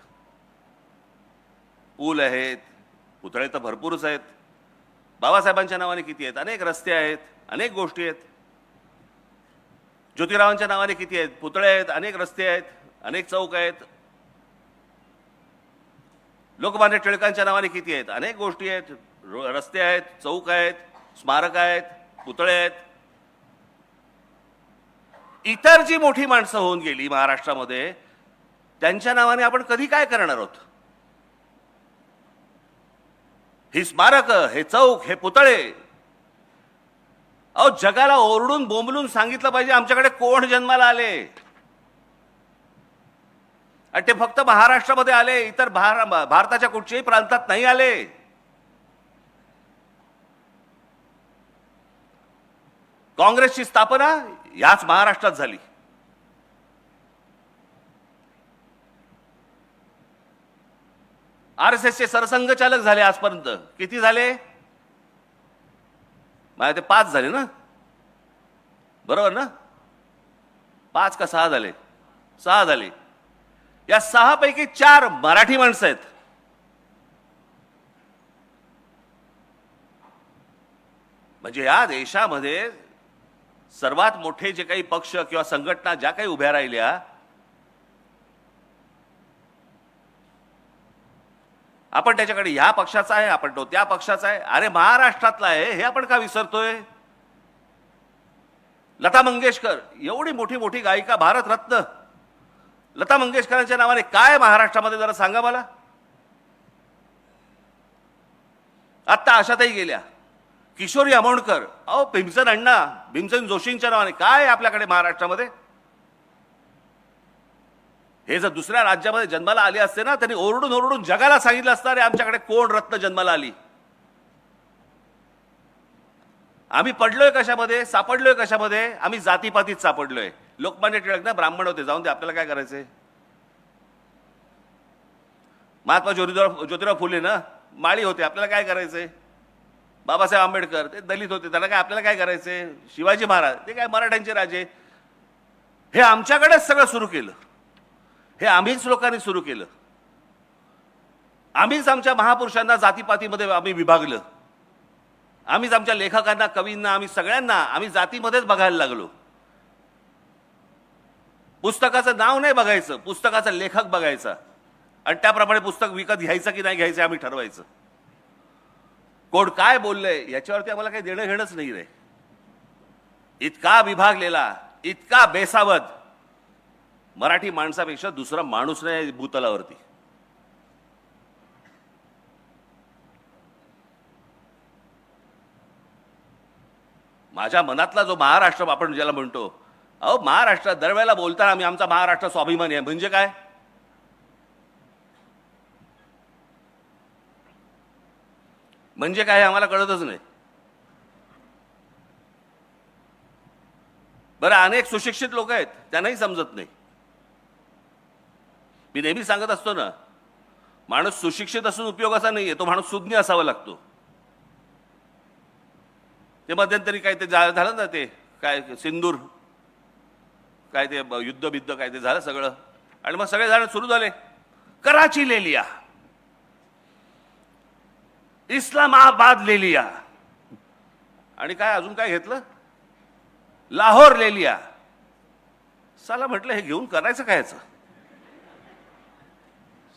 पूल आहेत, पुतळे तर भरपूरच आहेत. बाबासाहेबांच्या नावाने किती आहेत, अनेक रस्ते आहेत, अनेक गोष्टी आहेत. ज्योतिरावांच्या नावाने किती आहेत, पुतळे आहेत, अनेक रस्ते आहेत, अनेक चौक आहेत. लोकमान्य टिळकांच्या नावाने किती आहेत, अनेक गोष्टी आहेत, रस्ते आहेत, चौक आहेत, स्मारक आहेत, पुतळे आहेत. इतर जी मोठी माणसं होऊन गेली महाराष्ट्रामध्ये त्यांच्या नावाने आपण कधी काय करणार आहोत. ही स्मारक, हे चौक, हे पुतळे, अहो जगाला ओरडून बोंबलून सांगितलं पाहिजे आमच्याकडे कोण जन्माला आले. आणि ते फक्त महाराष्ट्रामध्ये आले, इतर भारताच्या कुठच्याही प्रांतात नाही आले. काँग्रेसची स्थापना याच महाराष्ट्रात झाली. RSSचे सरसंघचालक झाले आजपर्यंत किती झाले, माझे ते 5 झाले ना, बरोबर ना, 5 का 6 झाले, 6 झाले. या 6 पैकी 4 मराठी माणसं आहेत. म्हणजे या देशामध्ये सर्वात मोठे जे काही पक्ष किंवा संघटना ज्या काही उभ्या राहिल्या, आपण त्याच्याकडे या पक्षाचा आहे, आपण तो त्या पक्षाचा आहे. अरे महाराष्ट्रातला आहे हे आपण का विसरतोय. लता मंगेशकर एवढी मोठी मोठी गायिका, भारतरत्न लता मंगेशकरांच्या नावाने काय महाराष्ट्रामध्ये जरा सांगा मला. आत्ता आशाताई गेल्या, किशोरी आमोणकर, अहो भीमसेन अण्णा, भीमसेन जोशींच्या नावाने काय आपल्याकडे महाराष्ट्रामध्ये. हे जर दुसऱ्या राज्यामध्ये जन्माला आले असते ना, त्यांनी ओरडून ओरडून जगाला सांगितलं असतं रे आमच्याकडे कोण रत्न जन्माला आली. आम्ही पडलोय कशामध्ये, सापडलोय कशामध्ये, आम्ही जातीपातीत सापडलोय. लोकमान्य टिळक ना ब्राह्मण होते, जाऊन दे, आपल्याला काय करायचंय. महात्मा ज्योतिराव फुले ना माळी होते, आपल्याला काय करायचंय. बाबासाहेब आंबेडकर ते दलित होते, त्याला काय, आपल्याला काय करायचंय. शिवाजी महाराज ते काय मराठ्यांचे राजे. हे आमच्याकडेच सगळं सुरू केलं, हे आम्हीच लोकांनी सुरू केलं. आम्हीच आमच्या महापुरुषांना जातीपातीमध्ये आम्ही विभागलं. आम्हीच आमच्या लेखकांना, कवींना, आम्ही सगळ्यांना आम्ही जातीमध्येच बघायला लागलो. पुस्तकाचं नाव नाही बघायचं, पुस्तकाचा लेखक बघायचा आणि त्याप्रमाणे पुस्तक विकत घ्यायचं की नाही घ्यायचं आम्ही ठरवायचं. कोण काय बोललंय याच्यावरती आम्हाला काही देणं घेणंच नाही रे. इतका विभागलेला, इतका बेसावध मराठी माणसापेक्षा दुसरा माणूस नाही भूतलावरती. माझ्या मनातला जो महाराष्ट्र आपण ज्याला म्हणतो, अहो महाराष्ट्र दरवेळेला बोलताना आम्ही आमचा महाराष्ट्र स्वाभिमानी आहे म्हणजे काय. म्हणजे काय आम्हाला कळतच नाही. बरं, अनेक सुशिक्षित लोक आहेत त्यांनाही समजत नाही. मी नेहमी सांगत असतो ना, माणूस सुशिक्षित असून उपयोगाचा नाहीये, तो माणूस सुज्ञ असावा लागतो. ते मध्यंतरी काय ते झालं ना, ते काय सिंदूर काय ते युद्ध काय ते झालं सगळं, आणि मग सगळे जण सुरू झाले, कराची ले लिया, इस्लामाबाद ले लिया, आणि काय अजून काय घेतलं, लाहोर ले लिया. साला म्हटलं हे घेऊन करायचं काय याचं.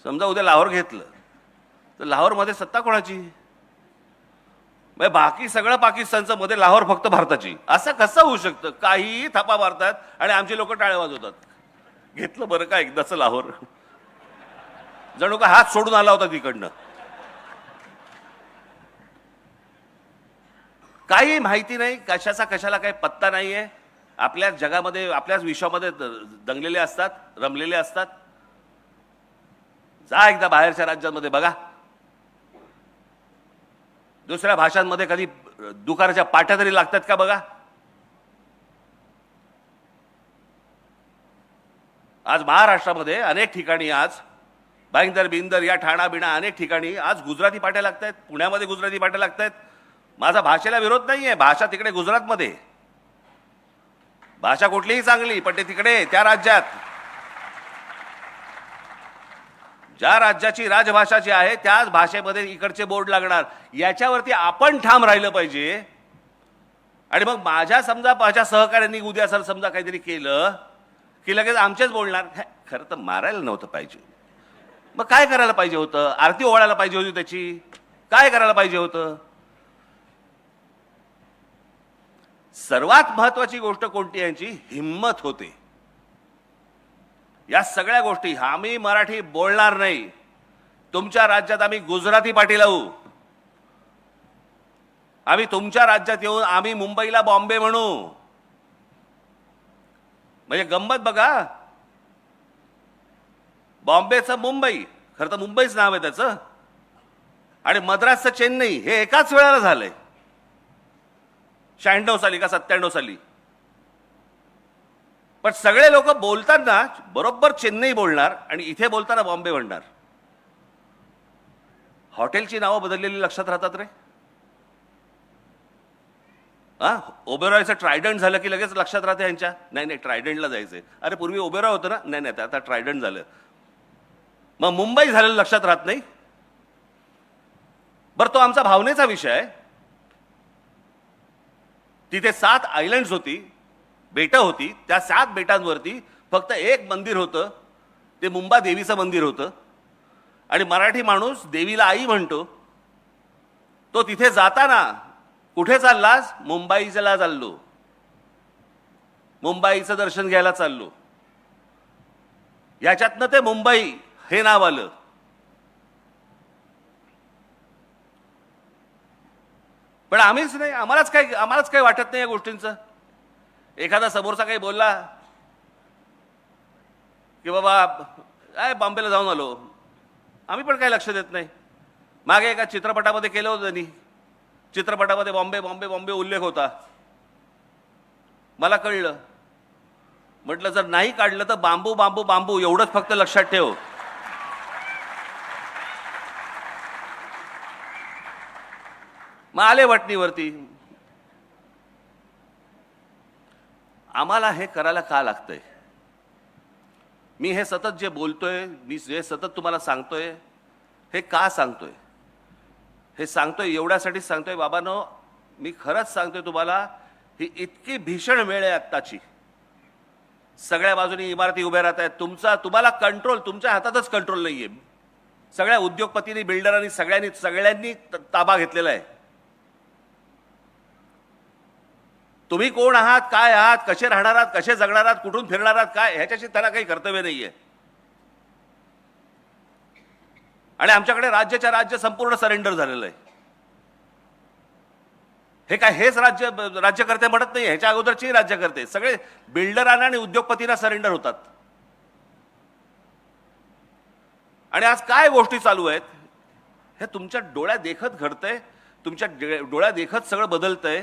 समजा उद्या लाहोर घेतलं तर लाहोरमध्ये सत्ता कोणाची. बाकी सगळं पाकिस्तानचं, मध्ये लाहोर फक्त भारताची. असं कसं होऊ शकतं. काही थापा मारतात आणि आमची लोक टाळ्या वाजवतात. घेतलं बरं का एकदाच लाहोर, जणू का हात सोडून आला होता तिकडनं. काही माहिती नाही, कशाचा कशाला काही पत्ता नाहीये. आपल्याच जगामध्ये, आपल्याच विश्वामध्ये दंगलेले असतात, रमलेले असतात. जा एकदा बाहेरच्या राज्यांमध्ये बघा, दुसऱ्या भाषांमध्ये कधी दुकानाच्या पाट्या तरी लागतात का बघा. आज महाराष्ट्रामध्ये अनेक ठिकाणी, आज भाईंदर बिंदर या ठाणा बिणा अनेक ठिकाणी आज गुजराती पाट्या लागतात. पुण्यामध्ये गुजराती पाट्या लागतात. माझा भाषेला विरोध नाहीये, भाषा तिकडे गुजरातमध्ये, भाषा कुठलीही चांगली, पण ते तिकडे त्या राज्यात ज्या राज्याची राजभाषा जी आहे त्याच भाषेमध्ये इकडचे बोर्ड लागणार, याच्यावरती आपण ठाम राहिलं पाहिजे. आणि मग माझ्या सहकाऱ्यांनी उद्या सर समजा काहीतरी केलं की लगेच आमचेच बोलणार. खरं तर मारायला नव्हतं पाहिजे. मग काय करायला पाहिजे होतं? आरती ओवाळायला पाहिजे होती त्याची. काय करायला पाहिजे होतं? सर्वात महत्वाची गोष्ट कोणती? यांची हिम्मत होते. या सगळ्या गोष्टी, आम्ही मराठी बोलणार नाही, तुमच्या राज्यात आम्ही गुजराती पाठी लावू, आम्ही तुमच्या राज्यात येऊन आम्ही मुंबईला बॉम्बे म्हणू. म्हणजे गंमत बघा, बॉम्बेचं मुंबई, खरं तर मुंबईच नाव आहे त्याचं, आणि मद्रासचं चेन्नई हे एकाच वेळेला झालंय. 96 साली का 97 साली. पण सगळे लोक बोलताना बरोबर चेन्नई बोलणार आणि इथे बोलताना बॉम्बे म्हणणार. हॉटेलची नावं बदललेली लक्षात राहतात रे. ओबेरॉयचं ट्रायडंट झालं की लगेच लक्षात राहते यांच्या. नाही ट्रायडंटला जायचंय. अरे पूर्वी ओबेरॉय होतं ना. नाही आता ट्रायडंट झालं. मग मुंबई झालेलं लक्षात राहत नाही. बरं, तो आमचा भावनेचा विषय आहे. तिथे 7 आयलंड्स होती, बेटं होती. त्या 7 बेटांवरती फक्त एक मंदिर होतं, ते मुंबा देवीचं मंदिर होतं. आणि मराठी माणूस देवीला आई म्हणतो. तो तिथे जाताना कुठे चाललास? मुंबईला चाललो, मुंबईचं दर्शन घ्यायला चाललो. याच्यातनं ते मुंबई हे नाव आलं. पण आम्हीच नाही, आम्हालाच काही वाटत नाही या गोष्टींचं. एखादा समोरचा काही बोलला की बाबा काय बॉम्बेला जाऊन आलो, आम्ही पण काही लक्ष देत नाही. मागे एका चित्रपटामध्ये केलं होतं त्यांनी. चित्रपटामध्ये बॉम्बे बॉम्बे बॉम्बे उल्लेख होता. मला कळलं. म्हटलं जर नाही काढलं तर बांबू बांबू बांबू एवढंच फक्त लक्षात ठेव. मग आले वटणीवरती. आम्हाला हे करायला का लागतंय? मी हे सतत जे बोलतोय, मी जे सतत तुम्हाला सांगतोय, हे का सांगतोय? हे सांगतोय एवढ्यासाठी सांगतोय बाबांनो, मी खरंच सांगतोय तुम्हाला, ही इतकी भीषण वेळ आहे आत्ताची. सगळ्या बाजूनी इमारती उभ्या राहत आहेत. तुम्हाला कंट्रोल, तुमच्या हातातच कंट्रोल नाहीये. सगळ्या उद्योगपतींनी, बिल्डरांनी, सगळ्यांनी ताबा घेतलेला आहे. तुम्ही कोण आहात, काय आहात, कसे राहणार आहात, कसे जगणार आहात, कुठून फिरणार आहात, काय, ह्याच्याशी त्याला काही कर्तव्य नाहीये. आणि आमच्याकडे राज्याच्या राज्य संपूर्ण सरेंडर झालेलं आहे. हे काय हेच राज्यकर्ते म्हणत नाही, ह्याच्या अगोदरची राज्यकर्ते सगळे बिल्डरांना आणि उद्योगपतींना सरेंडर होतात. आणि आज काय गोष्टी चालू आहेत हे तुमच्या डोळ्यात देखत घडतंय. तुमच्या डोळ्यात देखत सगळं बदलतंय.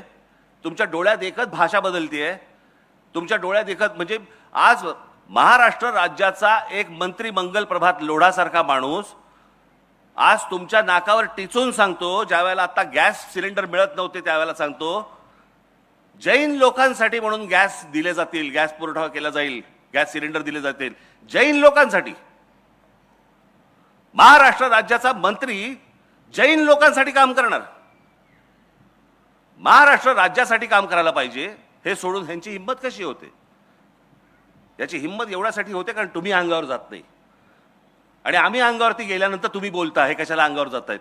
तुमच्या डोळ्यात देखत भाषा बदलतीये. तुमच्या डोळ्यात देखत, म्हणजे आज महाराष्ट्र राज्याचा एक मंत्री मंगल प्रभात लोढासारखा माणूस आज तुमच्या नाकावर टिचून सांगतो, ज्या वेळेला आता गॅस सिलेंडर मिळत नव्हते त्यावेळेला सांगतो, जैन लोकांसाठी म्हणून गॅस दिले जातील, गॅस पुरवठा केला जाईल, गॅस सिलेंडर दिले जातील जैन लोकांसाठी. महाराष्ट्र राज्याचा मंत्री जैन लोकांसाठी काम करणार. महाराष्ट्र राज्यासाठी काम करायला पाहिजे हे सोडून ह्यांची हिंमत कशी होते? याची हिंमत एवढ्यासाठी होते कारण तुम्ही अंगावर जात नाही. आणि आम्ही अंगावरती गेल्यानंतर तुम्ही बोलता हे कशाला अंगावर जात आहेत.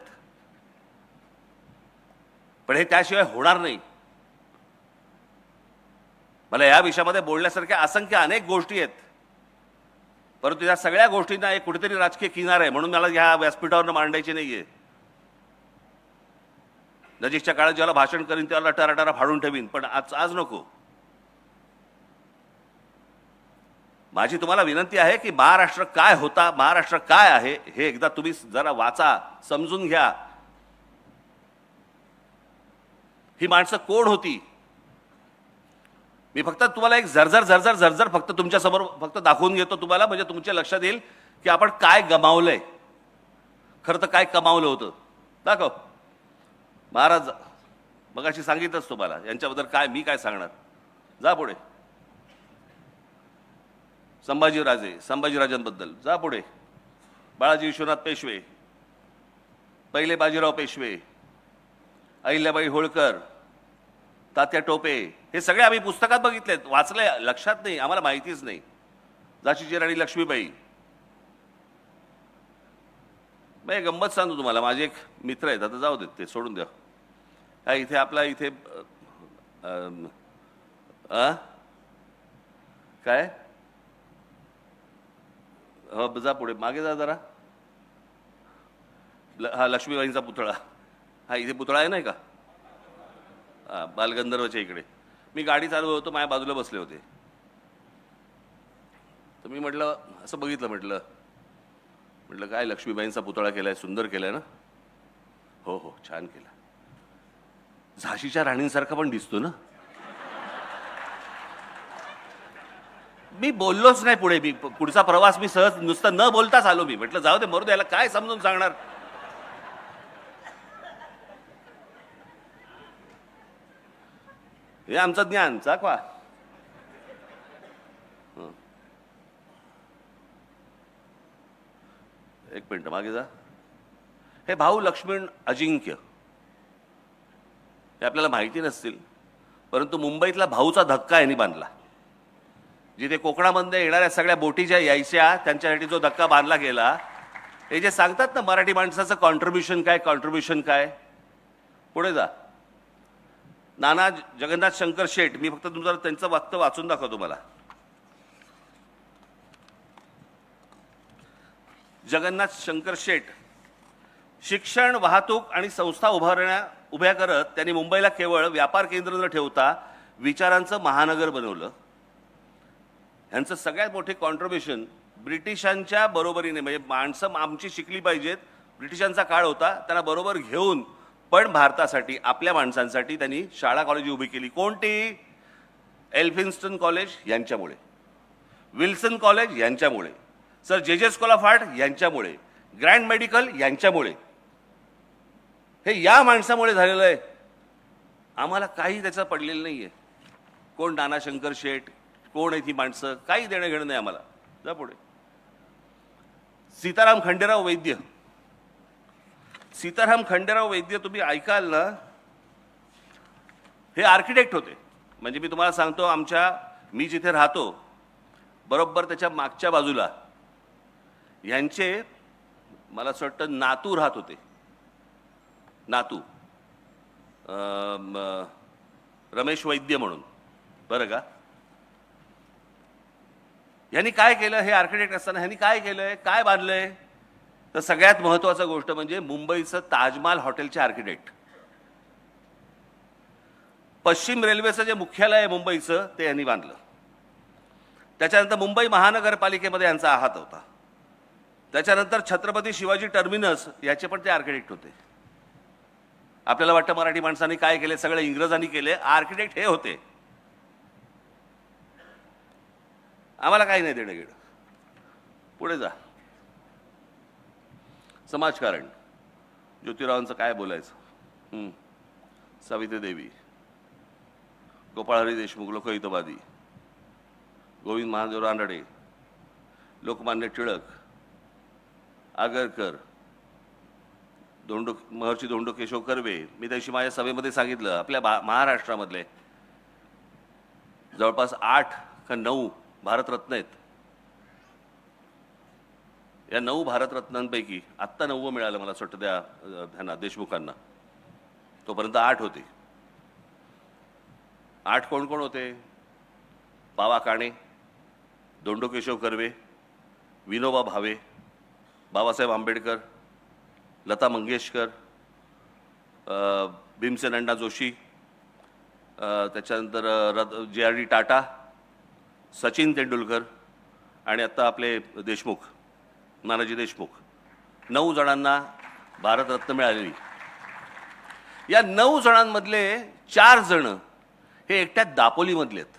पण हे त्याशिवाय होणार नाही. मला या विषयामध्ये बोलण्यासारख्या असंख्य अनेक गोष्टी आहेत, परंतु या सगळ्या गोष्टींना एक कुठेतरी राजकीय किनार आहे म्हणून मला ह्या व्यासपीठावर मांडायची नाहीये. नजीकच्या काळात ज्याला भाषण करीन त्याला टराटरा फाडून ठेवीन, पण आज नको. माझी तुम्हाला विनंती आहे की महाराष्ट्र काय होता, महाराष्ट्र काय आहे हे एकदा तुम्ही जरा वाचा, समजून घ्या. ही माणसं कोण होती? मी फक्त तुम्हाला एक झरझर फक्त तुमच्या समोर फक्त दाखवून घेतो तुम्हाला, म्हणजे तुमच्या लक्षात येईल की आपण काय गमावलंय, खरं तर काय कमावलं होतं. दाखव. महाराज मगाशी सांगितलंच तुम्हाला यांच्याबद्दल काय, मी काय सांगणार. जा पुढे. संभाजीराजांबद्दल जा पुढे. बाळाजी विश्वनाथ पेशवे, पहिले बाजीराव पेशवे, अहिल्याबाई होळकर, तात्या टोपे, हे सगळे आम्ही पुस्तकात बघितलेत, वाचले, लक्षात नाही, आम्हाला माहितीच नाही. झाशीची राणी लक्ष्मीबाई. मी गंमत सांगतो तुम्हाला, माझे एक मित्र आहेत, आता जाऊ देत, ते सोडून द्या. हा इथे आपला इथे काय हो, जा पुढे, मागे जा जरा. हा लक्ष्मीबाईंचा पुतळा, हा इथे पुतळा आहे नाही का, हा बालगंधर्वच्या इकडे. मी गाडी चालू होतो, माझ्या बाजूला बसले होते, तर मी म्हटलं, असं बघितलं, म्हटलं काय लक्ष्मीबाईंचा पुतळा केलाय, सुंदर केलाय ना. हो हो, छान केला. झाशीच्या राणींसारखा पण दिसतो ना. मी बोललोच नाही पुढे. मी पुढचा प्रवास मी सहज नुसतं न बोलताच आलो. मी म्हटलं जाऊ दे, मरू द्यायला काय समजून सांगणार. हे आमचं ज्ञान चाकवा. एक मिनिट मागे जा. हे भाऊ लक्ष्मण अजिंक्य, हे आपल्याला माहिती नसतील, परंतु मुंबईतला भाऊचा धक्का यांनी बांधला. जिथे कोकणामध्ये येणाऱ्या सगळ्या बोटी ज्या यायच्या त्यांच्यासाठी जो धक्का बांधला गेला, हे जे सांगतात ना मराठी माणसाचं कॉन्ट्रीब्युशन काय, पुढे जा. नाना जगन्नाथ शंकर शेठ, मी फक्त तुमचं त्यांचं वक्तव्य वाचून दाखवतो तुम्हाला. जगन्नाथ शंकर शेठ, शिक्षण, वाहतूक आणि संस्था उभ्या करत त्यांनी मुंबईला केवळ व्यापार केंद्र न ठेवता विचारांचं महानगर बनवलं. यांचं सगळ्यात मोठे कॉन्ट्रीब्युशन ब्रिटिशांच्या बरोबरीने, म्हणजे माणसं आमची शिकली पाहिजेत, ब्रिटिशांचा काळ होता, त्यांना बरोबर घेऊन पण भारतासाठी, आपल्या माणसांसाठी त्यांनी शाळा कॉलेज उभी केली. कोणती? एल्फिन्स्टन कॉलेज यांच्यामुळे, विल्सन कॉलेज यांच्यामुळे, सर जे स्कूल ऑफ आर्ट यांच्यामुळे, ग्रँड मेडिकल यांच्यामुळे. हे या माणसामुळे झालेलं आहे. आम्हाला काही त्याचं पडलेलं नाही आहे. कोण नाना शंकर शेठ, कोण आहे ती माणसं, काही देणं घेणं नाही आम्हाला. जा पुढे. सीताराम खंडेराव वैद्य. सीताराम खंडेराव वैद्य तुम्ही ऐकाल ना, हे आर्किटेक्ट होते. म्हणजे मी तुम्हाला सांगतो, मी जिथे राहतो बरोबर त्याच्या मागच्या बाजूला यांचे, मला असं वाटतं नातू राहत होते. नातू रमेश वैद्य म्हणून, बरं का. यांनी काय केलं, हे आर्किटेक्ट असताना ह्यांनी काय केलंय, काय बांधलंय, तर सगळ्यात महत्वाचं गोष्ट म्हणजे मुंबईचं ताजमहाल हॉटेलचे आर्किटेक्ट. पश्चिम रेल्वेचं जे मुख्यालय आहे मुंबईचं, ते यांनी बांधलं. त्याच्यानंतर मुंबई महानगरपालिकेमध्ये यांचा हात होता. त्याच्यानंतर छत्रपती शिवाजी टर्मिनस याचे पण ते आर्किटेक्ट होते. आपल्याला वाटतं मराठी माणसांनी काय केले, सगळे इंग्रजांनी केले, आर्किटेक्ट हे होते. आम्हाला काही नाही देणं घेणं. पुढे जा. समाजकारण, ज्योतिरावांचं काय बोलायचं. सावित्री देवी, गोपाळहरी देशमुख, लोकहितवादी, गोविंद महादेव रानडे, लोकमान्य टिळक, आगरकर, महर्षी धोंडो केशव कर्वे. मी त्याशी माझ्या सभेमध्ये सांगितलं, आपल्या महाराष्ट्रामधले जवळपास 8 का 9 भारतरत्न आहेत. या 9 भारतरत्नांपैकी आत्ता 9वं मिळालं मला असं वाटतं ह्यांना, देशमुखांना. तोपर्यंत 8 होते. 8 कोण कोण होते? बावा काणे, धोंडो केशव कर्वे, विनोबा भावे, बाबासाहेब आंबेडकर, लता मंगेशकर, भीमसेन अण्णा जोशी, त्याच्यानंतर JRD टाटा, सचिन तेंडुलकर आणि आता आपले देशमुख, नानाजी देशमुख. 9 जणांना भारतरत्न मिळालेली. या 9 जणांमधले 4 जण हे एकट्या दापोलीमधले आहेत.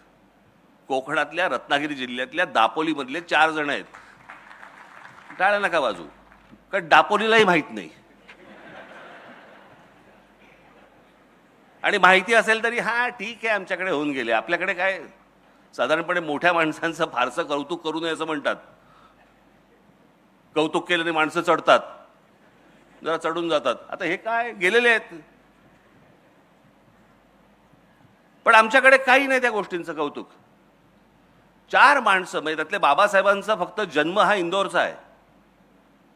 कोकणातल्या रत्नागिरी जिल्ह्यातल्या दापोलीमधले 4 जण आहेत. टाळ्या नका बाजू, कारण दापोलीलाही माहीत नाही. आणि माहिती असेल तरी हा ठीक आहे, आमच्याकडे होऊन गेले. आपल्याकडे काय, साधारणपणे मोठ्या माणसांचं फारसं कौतुक करू नये असं म्हणतात. कौतुक केल्याने माणसं चढतात, जरा चढून जातात. आता हे काय गेलेले आहेत, पण आमच्याकडे काही नाही त्या गोष्टींचं कौतुक. 4 माणसं म्हणजे त्यातले बाबासाहेबांचा फक्त जन्म हा इंदोरचा आहे,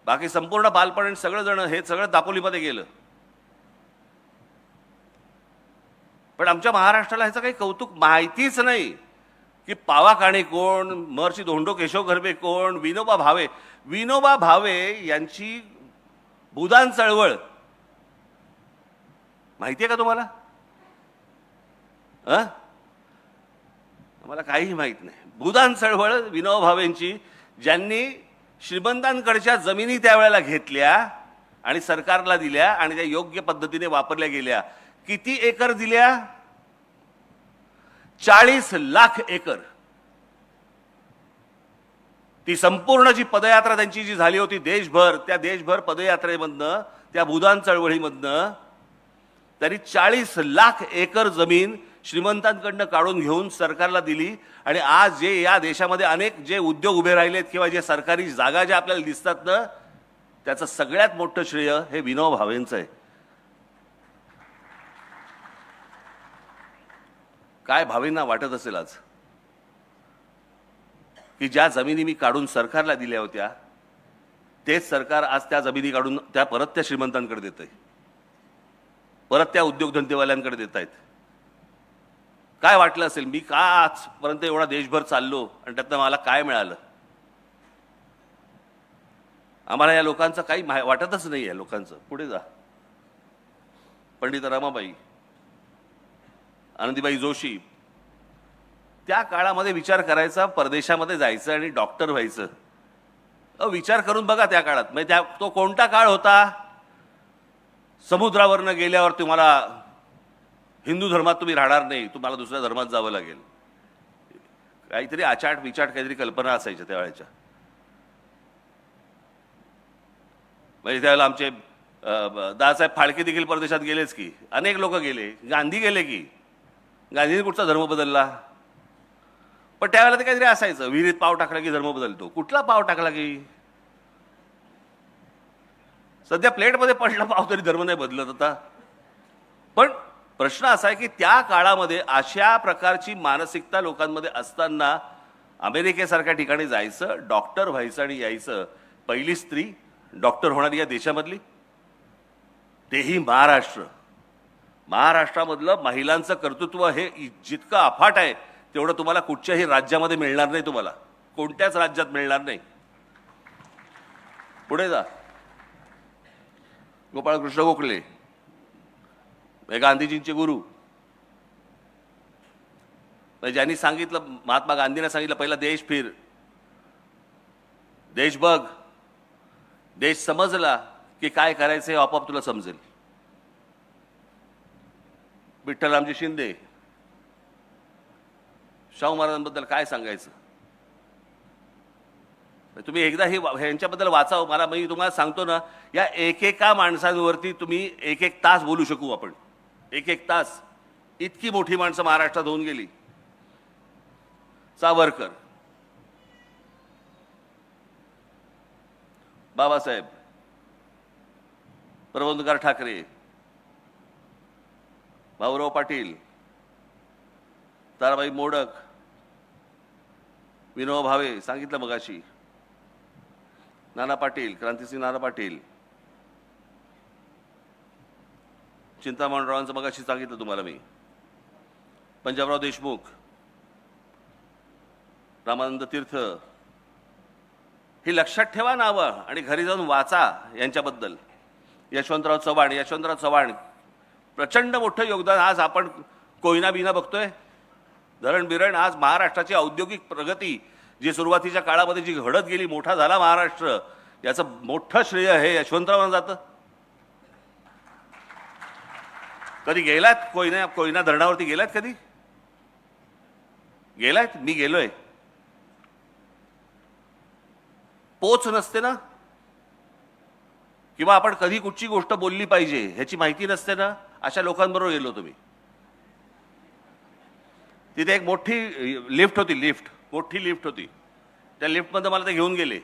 बाकी संपूर्ण बालपण सगळं जण हे सगळं दापोलीमध्ये गेलं. पण आमच्या महाराष्ट्राला ह्याचं काही कौतुक माहितीच नाही की पावा काणे कोण, महर्षी धोंडो केशव गर्भे कोण, विनोबा भावे यांची भूदान चळवळ माहिती आहे का तुम्हाला? आम्हाला काहीही माहित नाही. भूदान चळवळ विनोबा भावेंची, ज्यांनी श्रीमंतांकडच्या जमिनी त्यावेळेला घेतल्या आणि सरकारला दिल्या आणि त्या योग्य पद्धतीने वापरल्या गेल्या. किती एकर दिल्या? 40 लाख एकर. ती संपूर्ण जी पदयात्रा त्यांची जी झाली होती देशभर, त्या देशभर पदयात्रेमधनं, त्या भूदान चळवळीमधनं त्यांनी 40 लाख एकर जमीन श्रीमंतांकडनं काढून घेऊन सरकारला दिली. आणि आज जे या देशामध्ये अनेक जे उद्योग उभे राहिलेत किंवा जे सरकारी जागा ज्या आपल्याला दिसतात ना, त्याचं सगळ्यात मोठं श्रेय हे विनोबा भावेंचं आहे. काय भावेंना वाटत असेल आज की ज्या जमिनी मी काढून सरकारला दिल्या होत्या, तेच सरकार आज त्या जमिनी काढून त्या परत त्या श्रीमंतांकडे देत आहे, परत त्या उद्योगधंदेवाल्यांकडे देत आहेत. काय वाटलं असेल, मी का आजपर्यंत एवढा देशभर चाललो आणि त्यातनं मला काय मिळालं? आम्हाला या लोकांचं काही वाटतच नाही आहे. लोकांचं पुढे जा. पंडित रमाबाई, आनंदीबाई जोशी, त्या काळामध्ये विचार करायचा, परदेशामध्ये जायचं आणि डॉक्टर व्हायचं. विचार करून बघा त्या काळात, म्हणजे तो कोणता काळ होता? समुद्रावरनं गेल्यावर तुम्हाला हिंदू धर्मात तुम्ही राहणार नाही, तुम्हाला दुसऱ्या धर्मात जावं लागेल. काहीतरी आचाट विचाट काहीतरी कल्पना असायच्या त्यावेळेच्या. म्हणजे त्यावेळेला आमचे दादासाहेब फाळके देखील परदेशात गेलेच की, अनेक लोक गेले, गांधी गेले की. गांधींनी कुठचा धर्म बदलला? पण त्यावेळेला ते काहीतरी असायचं, विहिरीत पाव टाकला की धर्म बदलतो. कुठला पाव टाकला की? सध्या प्लेटमध्ये पडला पाव तरी धर्म नाही बदलत होता. पण प्रश्न असा आहे की त्या काळामध्ये अशा प्रकारची मानसिकता लोकांमध्ये असताना अमेरिकेसारख्या ठिकाणी जायचं, डॉक्टर व्हायचं आणि यायचं. पहिली स्त्री डॉक्टर होणारी या देशामधली, तेही महाराष्ट्रामधलं महिलांचं कर्तृत्व हे जितकं अफाट आहे तेवढं तुम्हाला कुठच्याही राज्यामध्ये मिळणार नाही. तुम्हाला कोणत्याच राज्यात मिळणार नाही. पुढे जा. गोपाळकृष्ण गोखले, गांधीजींचे गुरु, ज्यांनी सांगितलं, महात्मा गांधींना सांगितलं, पहिला देश फिर, देश बघ, देश समजला की काय करायचं हे आपोआप तुला समजेल. विठ्ठलरामजी शिंदे, शाहू महाराजांबद्दल काय सांगायचं? तुम्ही एकदा ह्यांच्याबद्दल वाचावं. मला मी तुम्हाला सांगतो ना, या एकेका माणसांवरती तुम्ही एक तास बोलू शकू आपण. एक तास. इतकी मोठी माणसं महाराष्ट्रात होऊन गेली. सावरकर, बाबासाहेब, प्रबोधनकार ठाकरे, भाऊराव पाटील, ताराबाई मोडक, विनोबा भावे सांगितलं मगाशी, नाना पाटील, क्रांतिसिंह नाना पाटील, चिंतामणरावांचं मगाशी सांगितलं तुम्हाला मी, पंजाबराव देशमुख, रामानंद तीर्थ. ही लक्षात ठेवा नावं आणि घरी जाऊन वाचा यांच्याबद्दल. यशवंतराव चव्हाण प्रचंड मोठं योगदान. आज आपण कोयना बिना बघतोय, धरण बिरण. आज महाराष्ट्राची औद्योगिक प्रगती जी सुरुवातीच्या काळामध्ये जी घडत गेली, मोठा झाला महाराष्ट्र, याचं मोठं श्रेय हे यशवंतरावांना जातं. कधी गेलात कोयना धरणावरती? गेलात कधी? गेलात? मी गेलोय. पोच नसते ना, किंवा आपण कधी कुठची गोष्ट बोलली पाहिजे ह्याची माहिती नसते ना, अशा लोकांबरोबर गेलो तुम्ही. तिथे एक मोठी लिफ्ट होती, मोठी लिफ्ट होती. त्या लिफ्टमध्ये मला ते घेऊन गेले.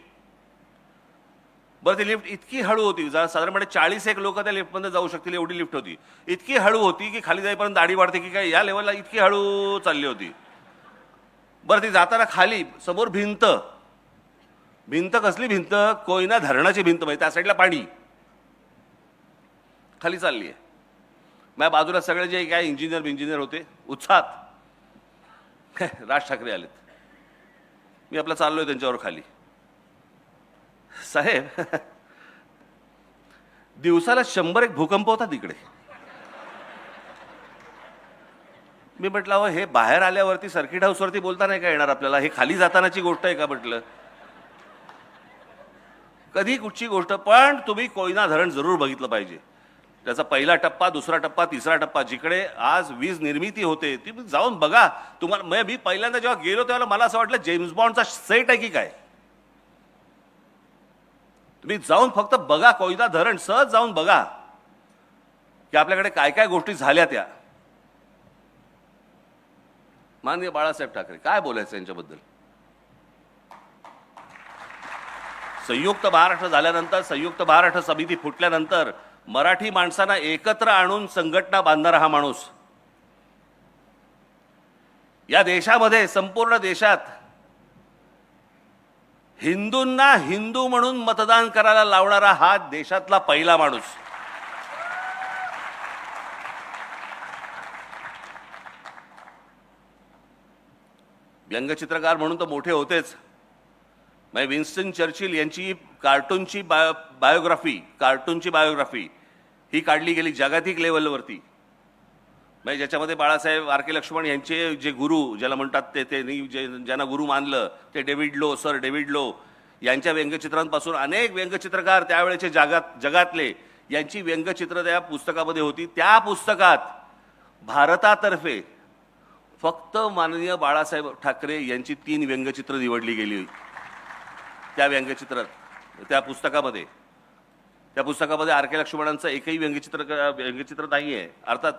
बरं, ती लिफ्ट इतकी हळू होती, साधारणपणे 40 एक लोक त्या लिफ्टमध्ये जाऊ शकतील एवढी लिफ्ट होती. इतकी हळू होती की खाली जाईपर्यंत दाढी वाढते की काय, या लेवलला इतकी हळू चालली होती. बरं, ती जाताना खाली समोर भिंत, भिंत कसली भिंत, कोयना धरणाची भिंत, म्हणजे त्या साईडला पाणी, खाली चालली आहे. माझ्या बाजूला सगळे जे काय इंजिनियर होते उत्साहात, राज ठाकरे आलेत. मी आपला चाललोय त्यांच्यावर खाली. साहेब, दिवसाला 100 भूकंप होतात इकडे. मी म्हटलं, अहो हे बाहेर आल्यावरती सर्किट हाऊसवरती बोलता नाही का येणार आपल्याला, हे खाली जातानाची गोष्ट आहे का म्हटलं. कधी कुठची गोष्ट, पण तुम्ही कोयना धरण जरूर बघितलं पाहिजे. त्याचा पहिला टप्पा, दुसरा टप्पा, तिसरा टप्पा, जिकडे आज वीज निर्मिती होते ती जाऊन बघा. तुम्हाला मी पहिल्यांदा जेव्हा गेलो तेव्हा मला असं वाटलं जेम्स बॉन्डचा सेट आहे की काय. तुम्ही जाऊन फक्त बघा, कोयना धरण सहज जाऊन बघा की आपल्याकडे काय काय गोष्टी झाल्या त्या. माननीय बाळासाहेब ठाकरे, काय बोलायचं यांच्याबद्दल. संयुक्त महाराष्ट्र झाल्यानंतर, संयुक्त महाराष्ट्र समिती फुटल्यानंतर मराठी माणसांना एकत्र आणून संघटना बांधणारा हा माणूस, या देशामध्ये, संपूर्ण देशात हिंदूंना हिंदू म्हणून मतदान करायला लावणारा हा देशातला पहिला माणूस. व्यंगचित्रकार म्हणून तर मोठे होतेच. म्हणजे विन्स्टन चर्चिल यांची कार्टूनची बायोग्राफी ही काढली गेली जागतिक लेवलवरती. म्हणजे ज्याच्यामध्ये बाळासाहेब आर के लक्ष्मण यांचे जे गुरु ज्याला म्हणतात ते ज्यांना गुरु मानलं ते सर डेव्हिड लो यांच्या व्यंगचित्रांपासून अनेक व्यंगचित्रकार त्यावेळेचे जगातले यांची व्यंगचित्र त्या पुस्तकामध्ये होती. त्या पुस्तकात भारतातर्फे फक्त माननीय बाळासाहेब ठाकरे यांची 3 व्यंगचित्र निवडली गेली त्या पुस्तकामध्ये. त्या पुस्तकामध्ये आर के लक्ष्मणांचं एकही व्यंगचित्र नाही आहे. अर्थात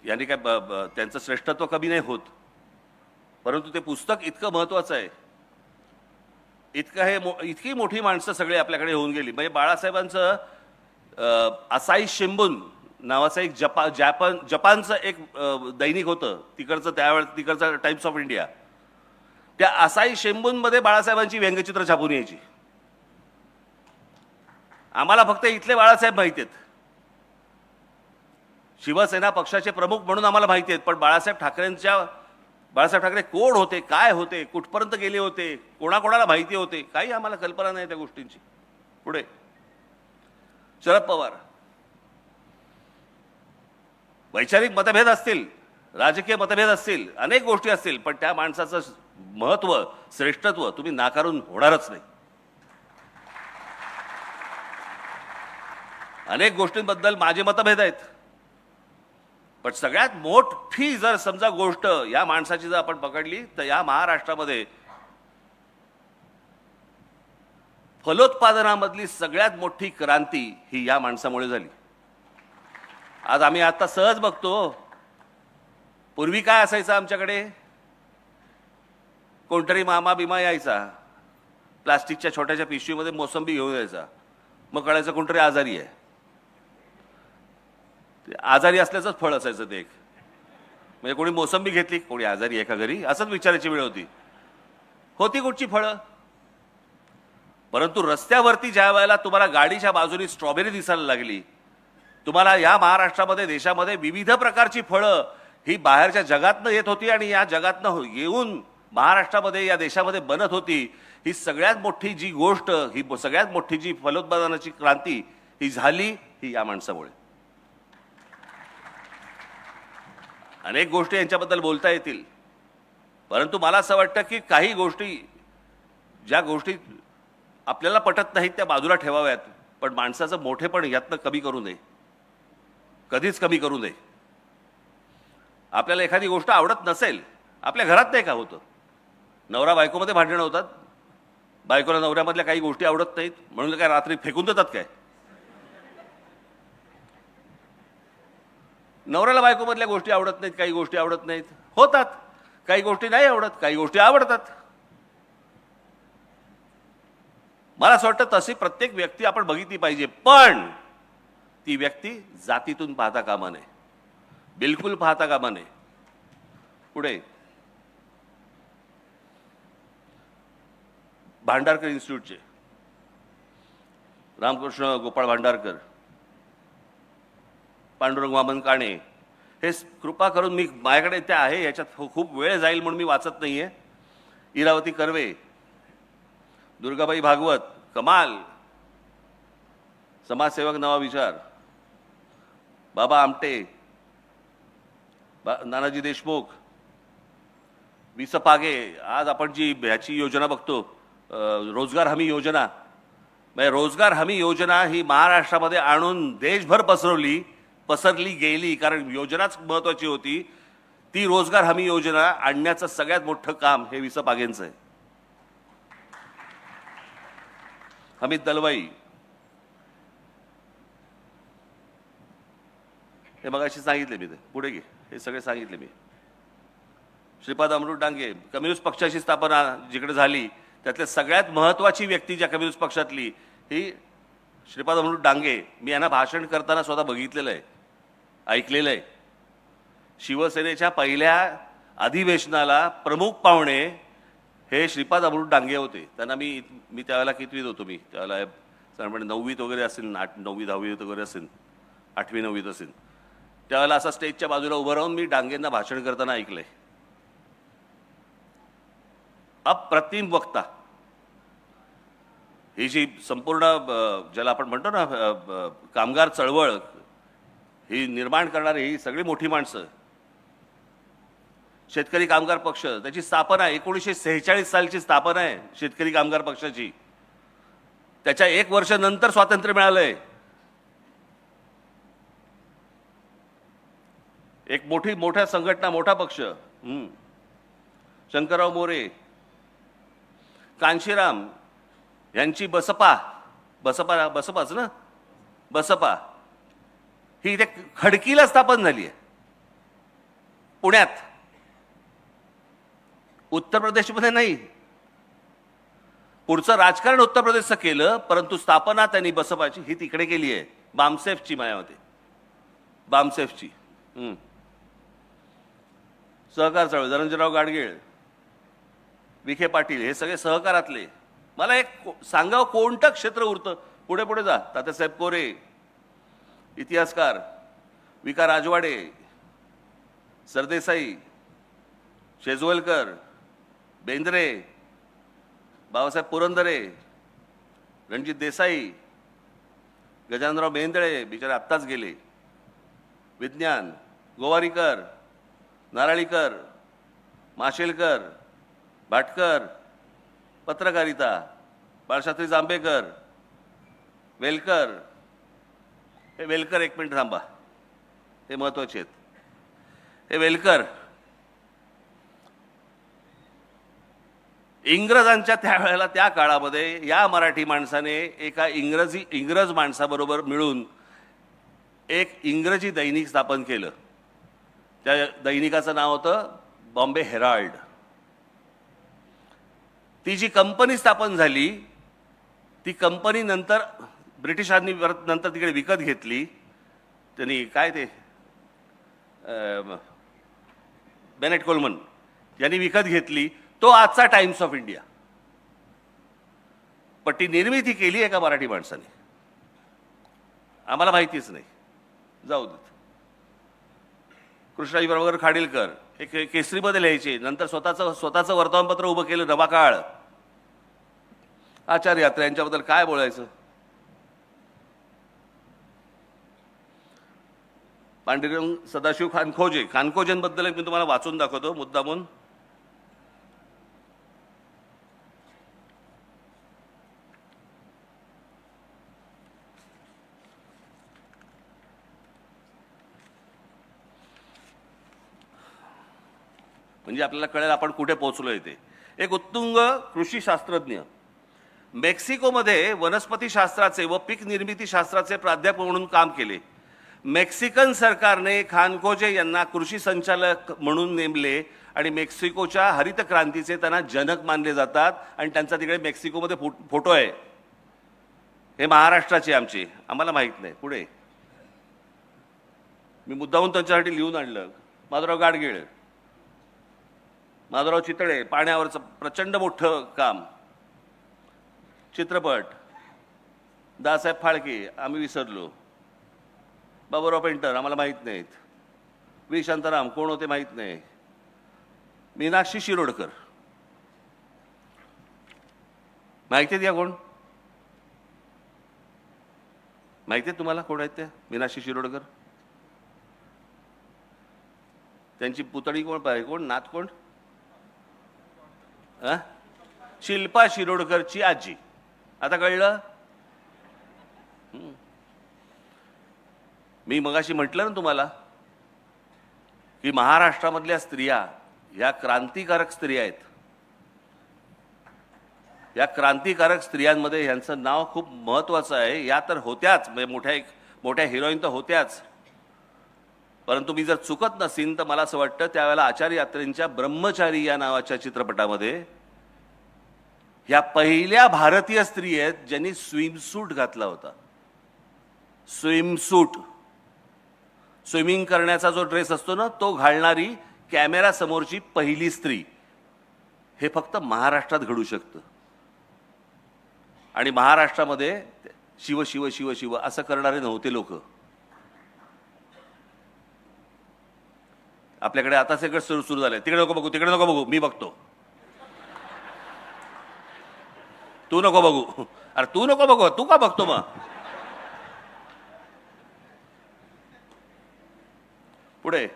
यांनी काय त्यांचं श्रेष्ठत्व कमी नाही होत, परंतु ते पुस्तक इतकं महत्त्वाचं आहे, इतकी मोठी माणसं सगळे आपल्याकडे होऊन गेली. म्हणजे बाळासाहेबांचं असाई शिंबून नावाचं एक जपानचं एक दैनिक होतं तिकडचं टाइम्स ऑफ इंडिया. त्या असाई शिंबूनमध्ये बाळासाहेबांची व्यंगचित्र छापून यायची. आम्हाला फक्त इथले बाळासाहेब माहिती आहेत, शिवसेना पक्षाचे प्रमुख म्हणून आम्हाला माहिती आहेत, पण बाळासाहेब ठाकरे कोण होते, काय होते, कुठपर्यंत गेले होते, कोणाकोणाला माहिती होते, काही आम्हाला कल्पना नाही त्या गोष्टींची. पुढे शरद पवार, वैचारिक मतभेद असतील, राजकीय मतभेद असतील, अनेक गोष्टी असतील, पण त्या माणसाचं महत्त्व, श्रेष्ठत्व तुम्ही नाकारून होणारच नाही. अनेक गोष्टींबद्दल माझे मतभेद आहेत, पण सगळ्यात मोठी जर समजा गोष्ट या माणसाची जर आपण पकडली तर या महाराष्ट्रामध्ये फलोत्पादनामधली सगळ्यात मोठी क्रांती ही या माणसामुळे झाली. आज आम्ही आता सहज बघतो, पूर्वी काय असायचं आमच्याकडे, कोणतरी मामा यायचा, प्लास्टिकच्या छोट्याशा पिशवीमध्ये मोसंबी घेऊन यायचा, मग कळायचं कोणतरी आजारी आहे. आजारी असल्याचंच फळ असायचं ते एक. म्हणजे कोणी मोसंबी घेतली, कोणी आजारी आहे का घरी, असंच विचारायची वेळ होती कुठची फळं. परंतु रस्त्यावरती ज्या वेळेला तुम्हाला गाडीच्या बाजूनी स्ट्रॉबेरी दिसायला लागली, तुम्हाला या महाराष्ट्रामध्ये, देशामध्ये विविध प्रकारची फळं ही बाहेरच्या जगातनं येत होती आणि या जगातनं येऊन महाराष्ट्रामध्ये, या देशामध्ये बनत होती. ही सगळ्यात मोठी जी गोष्ट, ही सगळ्यात मोठी जी फलोत्पादनाची क्रांती ही झाली, ही या माणसामुळे. अनेक गोष्टी यांच्याबद्दल बोलता येतील, परंतु मला असं वाटतं की काही गोष्टी, ज्या गोष्टी आपल्याला पटत नाहीत त्या बाजूला ठेवाव्यात, पण माणसाचं मोठेपण यातनं कमी करू नये, कधीच कमी करू नये. आपल्याला एखादी गोष्ट आवडत नसेल, आपल्या घरात नाही का होतं, नवरा बायकोमध्ये भांडणं होतात, बायकोला नवऱ्यामधल्या काही गोष्टी आवडत नाहीत म्हणून काय रात्री फेकून देतात काय? नवऱ्याला बायकोमधल्या गोष्टी आवडत नाहीत, काही गोष्टी आवडत नाहीत, होतात. काही गोष्टी नाही आवडत, काही गोष्टी आवडतात. मला असं वाटतं तशी प्रत्येक व्यक्ती आपण बघितली पाहिजे, पण ती व्यक्ती जातीतून पाहता कामा नये, बिलकुल पाहता कामा नये. पुढे भांडारकर इन्स्टिट्यूटचे रामकृष्ण गोपाळ भांडारकर, पांडुरंग वामन काणे, हे कृपा करून, मी माझ्याकडे ते आहे, याच्यात खूप वेळ जाईल म्हणून मी वाचत नाहीये. इरावती कर्वे, दुर्गाबाई भागवत, कमाल समाजसेवक, नवा विचार, बाबा आमटे, नानाजी देशमुख, विस पागे. आज आपण जी ह्याची योजना बघतो, रोजगार हमी योजना, म्हणजे रोजगार हमी योजना ही महाराष्ट्रामध्ये आणून देशभर पसरली गेली, कारण योजनाच महत्वाची होती. ती रोजगार हमी योजना आणण्याचं सगळ्यात मोठं काम हे विस पागेंचं आहे. अमित दलवाई, हे मगाशी सांगितले मी, ते पुढे घे, हे सगळे सांगितले मी. श्रीपाद अमृत डांगे, कम्युनिस्ट पक्षाची स्थापना जिकडे झाली त्यातल्या सगळ्यात महत्वाची व्यक्ती ज्या कम्युनिस्ट पक्षातली ही श्रीपाद अमृत डांगे. मी यांना भाषण करताना स्वतः बघितलेलं आहे, ऐकलेलं आहे. शिवसेनेच्या पहिल्या अधिवेशनाला प्रमुख पाहुणे हे श्रीपाद अमृत डांगे होते. त्यांना मी त्यावेळेला कितवीत होतो, मी त्यावेळेला साधारणपणे 9वीत वगैरे असेल, 9वी 10वीत वगैरे असेल, 8वी 9वीत असेल. त्यावेळेला असा स्टेजच्या बाजूला उभं राहून मी डांगेंना भाषण करताना ऐकलंय. अप्रतिम वक्ता. ही जी संपूर्ण ज्याला आपण म्हणतो ना कामगार चळवळ ही निर्माण करणारी ही सगळी मोठी माणसं. शेतकरी कामगार पक्ष, त्याची स्थापना 1946 सालची स्थापना आहे शेतकरी कामगार पक्षाची. त्याच्या 1 वर्ष नंतर स्वातंत्र्य मिळालंय. एक मोठ्या संघटना, मोठा पक्ष. शंकरराव मोरे, कांशीराम यांची बसपाच ना, बसपा ही इथे खडकीला स्थापन झाली आहे, पुण्यात, उत्तर प्रदेशमध्ये नाही. पुढचं राजकारण उत्तर प्रदेशचं केलं, परंतु स्थापना त्यांनी बसपाची ही तिकडे केली आहे, बामसेफची. मायावती बामसेफची. सहकार चळवळ, धनंजयराव गाडगीळ, विखे पाटील, हे सगळे सहकारातले. मला एक सांगावं कोणतं क्षेत्र उरतं. पुढे पुढे जा. तात्यासाहेब कोरे, इतिहासकार, विका राजवाडे, सरदेसाई, शेजवलकर, बेंद्रे, बाबासाहेब पुरंदरे, रणजित देसाई, गजाननराव मेहेंदळे, बिचारे आत्ताच गेले, विज्ञान, गोवारीकर, नाराळीकर, माशेलकर, भाटकर, पत्रकारिता, बाळशास्त्री जांभेकर, वेलकर. हे वेलकर, एक मिनिट थांबा, हे महत्वाचे आहेत. हे वेलकर इंग्रजांच्या त्यावेळेला, त्या काळामध्ये या मराठी माणसाने एका इंग्रज माणसाबरोबर मिळून एक इंग्रजी दैनिक स्थापन केलं. त्या दैनिकाचं नाव होतं बॉम्बे हेराल्ड. ती जी कंपनी स्थापन झाली, ती कंपनी नंतर ब्रिटिशांनी नंतर तिकडे विकत घेतली. त्यांनी काय ते बेनेट कोलमन यांनी विकत घेतली. तो आजचा टाइम्स ऑफ इंडिया. पण ती निर्मिती केली एका मराठी माणसाने. आम्हाला माहितीच नाही, जाऊ देत. कृष्णाजी बरोबर खाडीलकर हे केसरीमध्ये लिहायचे, नंतर स्वतःचं वर्तमानपत्र उभं केलं, नवाकाळ. आचार्य यात्रा यांच्याबद्दल काय बोलायचं. पांडुरंग सदाशिव खानखोजेंबद्दल मी तुम्हाला वाचून दाखवतो मुद्दामून. म्हणजे आपल्याला कळेल आपण कुठे पोहोचलोय ते. एक उत्तुंग कृषी शास्त्रज्ञ, मेक्सिकोमध्ये वनस्पती शास्त्राचे व पीक निर्मिती शास्त्राचे प्राध्यापक म्हणून काम केले. मेक्सिकन सरकारने खानखोजे यांना कृषी संचालक म्हणून नेमले आणि मेक्सिकोच्या हरित क्रांतीचे त्यांना जनक मानले जातात. आणि त्यांचा तिकडे मेक्सिकोमध्ये फोटो आहे. हे महाराष्ट्राचे आमचे, आम्हाला माहीत नाही. पुढे मी मुद्दाहून त्यांच्यासाठी लिहून आणलं. माधवराव गाडगीळ, माधवराव चितळे, पाण्यावरचं प्रचंड मोठं काम. चित्रपट दासाहेब फाळके आम्ही विसरलो. बाबूराव पेंटर आम्हाला माहीत नाहीत. व्ही शांताराम कोण होते माहीत नाही. मीनाक्षी शिरोडकर माहिती आहेत या कोण? माहिती आहे तुम्हाला कोण आहेत त्या? मीनाक्षी शिरोडकर. त्यांची पुतळी कोण पाहिजे? कोण नात कोण? शिल्पा शिरोडकरची आजी. आता कळलं? मी मगाशी म्हटलं ना तुम्हाला की महाराष्ट्रामधल्या स्त्रिया ह्या क्रांतिकारक स्त्रिया आहेत. या क्रांतिकारक स्त्रियांमध्ये ह्यांचं नाव खूप महत्त्वाचं आहे. या तर होत्याच, म्हणजे मोठ्या हिरोईन तर होत्याच, परंतु मी जर चुकत नसीन तर मला असं वाटतं त्यावेळेला आचार्य यात्रेंच्या ब्रह्मचारी या नावाच्या चित्रपटामध्ये ह्या पहिल्या भारतीय स्त्री आहेत ज्यांनी स्विमसूट घातला होता. स्विमसूट, स्विमिंग करण्याचा जो ड्रेस असतो ना तो घालणारी कॅमेरा समोरची पहिली स्त्री. हे फक्त महाराष्ट्रात घडू शकतं. आणि महाराष्ट्रामध्ये शिव शिव शिव शिव असं करणारे नव्हते लोक. आपल्याकडे आता सगळं सुरू झालंय. तिकडे नको बघू, तिकडे नको बघू, मी बघतो. तू नको बघू. अरे तू नको बघू, तू का बघतो मग? पुढे